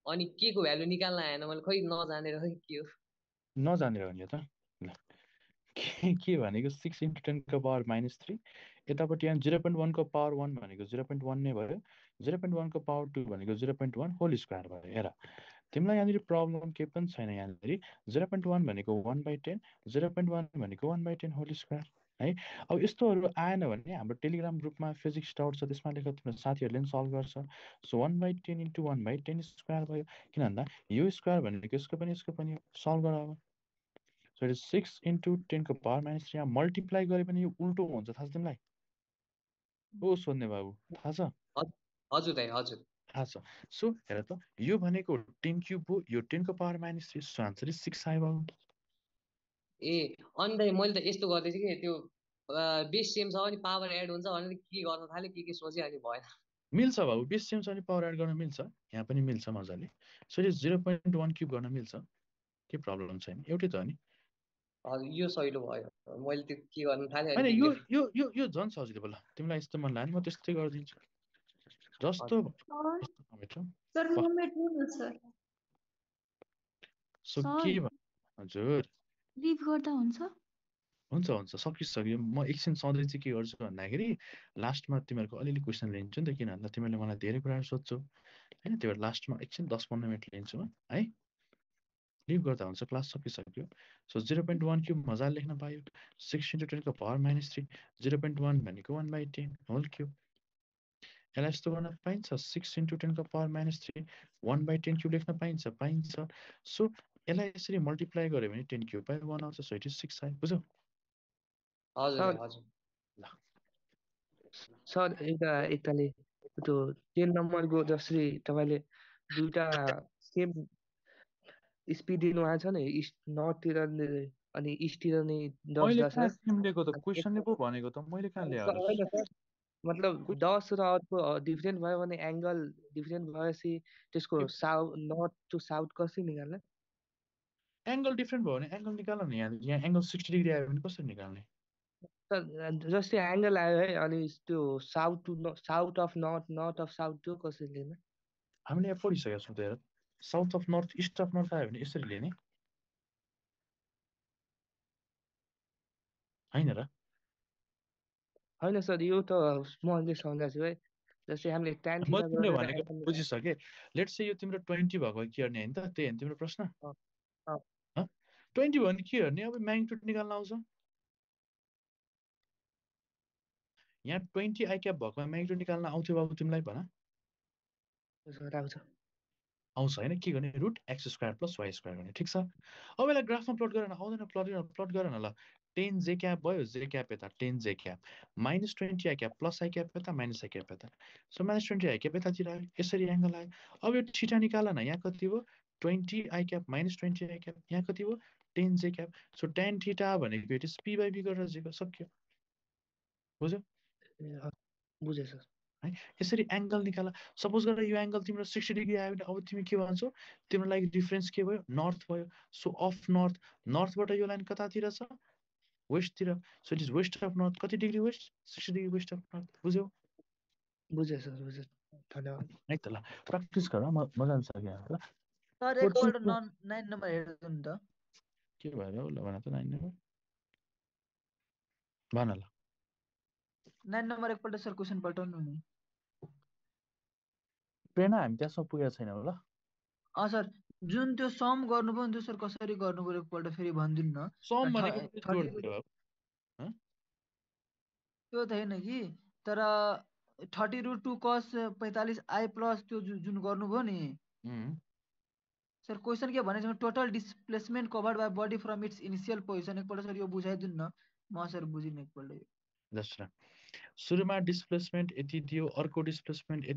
अनि के को भ्यालु निकाल्न आएन मैले खै नजानेर खै के हो नजानेर हो नि त ल के भनेको 6 × 10 को पावर -3 यतापट्टि यहाँ 0.1 को पावर 1 भनेको 0.1 नै भयो 0.1 को पावर 2 भनेको 0.1 होल स्क्वायर भयो हेर तिमीलाई यहाँनिर प्रब्लम के पनि छैन यहाँनिर 0.1 भनेको 1/10 0.1 भनेको 1/10 होल स्क्वायर है अब यस्तोहरू आएन भने हाम्रो टेलिग्राम ग्रुपमा फिजिक्स डाउट छ त्यसमा लेख तिम्रो साथीहरूले पनि सल्भ गर्छ सो 1/10 × 1/10 स्क्वायर भयो किन भन्दा यो स्क्वायर भनेको यसको पनि सल्भ गर अब सो इट इज 6 × 10 को पावर -3 यहाँ मल्टिप्लाई गरे पनि यो उल्टो हुन्छ थाहा छ तिमीलाई ओ सोध्ने बाबु थाहा छ हजुर दाइ हजुर थाहा छ सो हेर त यो भनेको 10 क्युब हो यो 10 को पावर -3 सो आन्सर इज 6 आयो बाबु ए अनि दाइ मैले त यस्तो गर्दैछु कि त्यो बेस सेम छ अनि पावर एड हुन्छ भनेर के गर्न थाले के सोचे अनि भएन मिल्छ बाबु बेस सेम छ अनि पावर एड गर्न मिल्छ यहाँ पनि मिल्छ मजाले सो इट इज 0.1 क्युब गर्न मिल्छ के प्रब्लम छैन एउटै त हो नि हजुर यो सहिलो भयो मैले त्यो के गर्न थाले हैन यो यो यो यो झन् सजिलो होला तिमीलाई यस्तो मन लाग्यो म त्यस्तै गरिदिन्छु जस्तो सर मोमेन्ट हुनु सर सो के हजुर लिभ गर्दा हुन्छ हुन्छ सकिसक्यो म एकछिन सधैँ चाहिँ के गर्छु भन्दाखेरि लास्टमा तिमीहरूको अलिअलि क्वेसन लिन्छु नि त किन भन्दा तिमीहरूले मलाई धेरै कुराहरू सोध्छौ होइन त्यही भएर लास्टमा एकछिन 10-15 मिनट लिन्छु म है लिभ गर्दा हुन्छ क्लास सकिसक्यो सो 0.1 क्युब मजाले लेख्न पायो 6 × 10 को पावर -3 0.1 भनेको 1/10 होल क्युब यसलाई यस्तो गर्न पाइन्छ 6 × 10 को पावर -3 1/10 क्युब लेख्न पाइन्छ सो यसलाई यसरी मल्टिप्लाई गऱ्यो भने 10 क्युब बाई 1 आउँछ सो इट इज 6 आयो बुझ्यौ हजुर हजुर ल सर एकताले त्यो 10 नम्बरको जसरी तपाईले दुईटा सेम स्पिड दिनु भएको छ नि नर्थतिर अनि इस्टतिर नै 10 10 सेम दिएको त क्वेशनले पो भनेको त मैले कहाँ ल्याएर मतलब 10 र अर्को डिफरेन्ट भयो भने एंगल डिफरेन्ट भएपछि त्यसको नर्थ टु साउथ कसरी निकाल्ने एंगल डिफरेन्ट भयो भने एंगल निकाल्न नि यहाँ एंगल 60 डिग्री आयो भने कसरी निकाल्ने जस्तै एंगल आयो है अनि त्यो south of north of south त्यो कसरी लिने हामीले यहाँ पढिसकेका छौँ त हेर south of north east of north आयो भने यसरी लिने हैन र हैन सर यो त मैले सम्झाछु है जस्तै हामीले tan म तिमीले भनेको बुझिसके लेट्स से यो तिम्रो 20 भएको के गर्ने हैन त त्यही हैन तिम्रो प्रश्न 20 भने के गर्ने अब म्याग्निट्युड निकाल्न आउँछ यहाँ 20 आई क्याप भएको म्याग्निट्युड निकाल्न आउँथ्यो बाबु तिमीलाई भन आउँछ हैन के गर्ने √x² + y² गर्ने ठीक छ अब यसलाई ग्राफमा प्लट गरेर आउँदैन प्लट गरेर न ल 10 j क्याप भयो j क्याप यता 10 j cap -20 I cap plus i cap यता माइनस आई क्याप यता सो -20 आई क्याप यतातिर आयो यसरी एंगल आयो अब यो थीटा निकाल न यहाँ कति हो 20 आई क्याप -20 आई क्याप यहाँ कति हो 10 j cap so tan theta भनेको इट इज p/b गरेर j को सक्यो बुझ्यौ बुझे सर है यसरी एंगल निकाल सपोज गरेर यो एंगल तिम्रो 60 डिग्री आयो भने अब तिमी के भन्छौ तिम्रो लागि डिफरेन्स के भयो नर्थ भयो सो अफ नर्थबाट यो लाइन कतातिर छ वेस्टतिर so it is west of north कति degree west 60 degree west of north बुझ्यौ बुझे सर बुझे धन्यवाद है त ल प्र्याक्टिस गर मजा आउँछ के ल सर एकपल्ट 9 नम्बर हेर्नु नि त के भयो ल भन त 9 नम्बर भन ल 9 नम्बर एकपल्ट सर क्वेशन पल्टाउनु नि प्रेरणा हामी त्यसमा पुगेको छैनौँ ल सर जुन त्यो सम गर्नुभयो नि त्यो सर कसरी गर्नुभयो एकपल्ट फेरि भनिदिनु न सम भनेको त्यो त हैन कि तर 30√2 cos 45 i प्लस त्यो जुन गर्नुभयो नि सर क्वेशन के भने total displacement covered by body from its initial position एकपल्ट सर यो बुझाइदिनु न म सर बुझिन एकपल्ट जस्ट सुरुमा डिस्प्लेसमेन्ट यति दियो अर्को डिस्प्लेसमेन्ट यति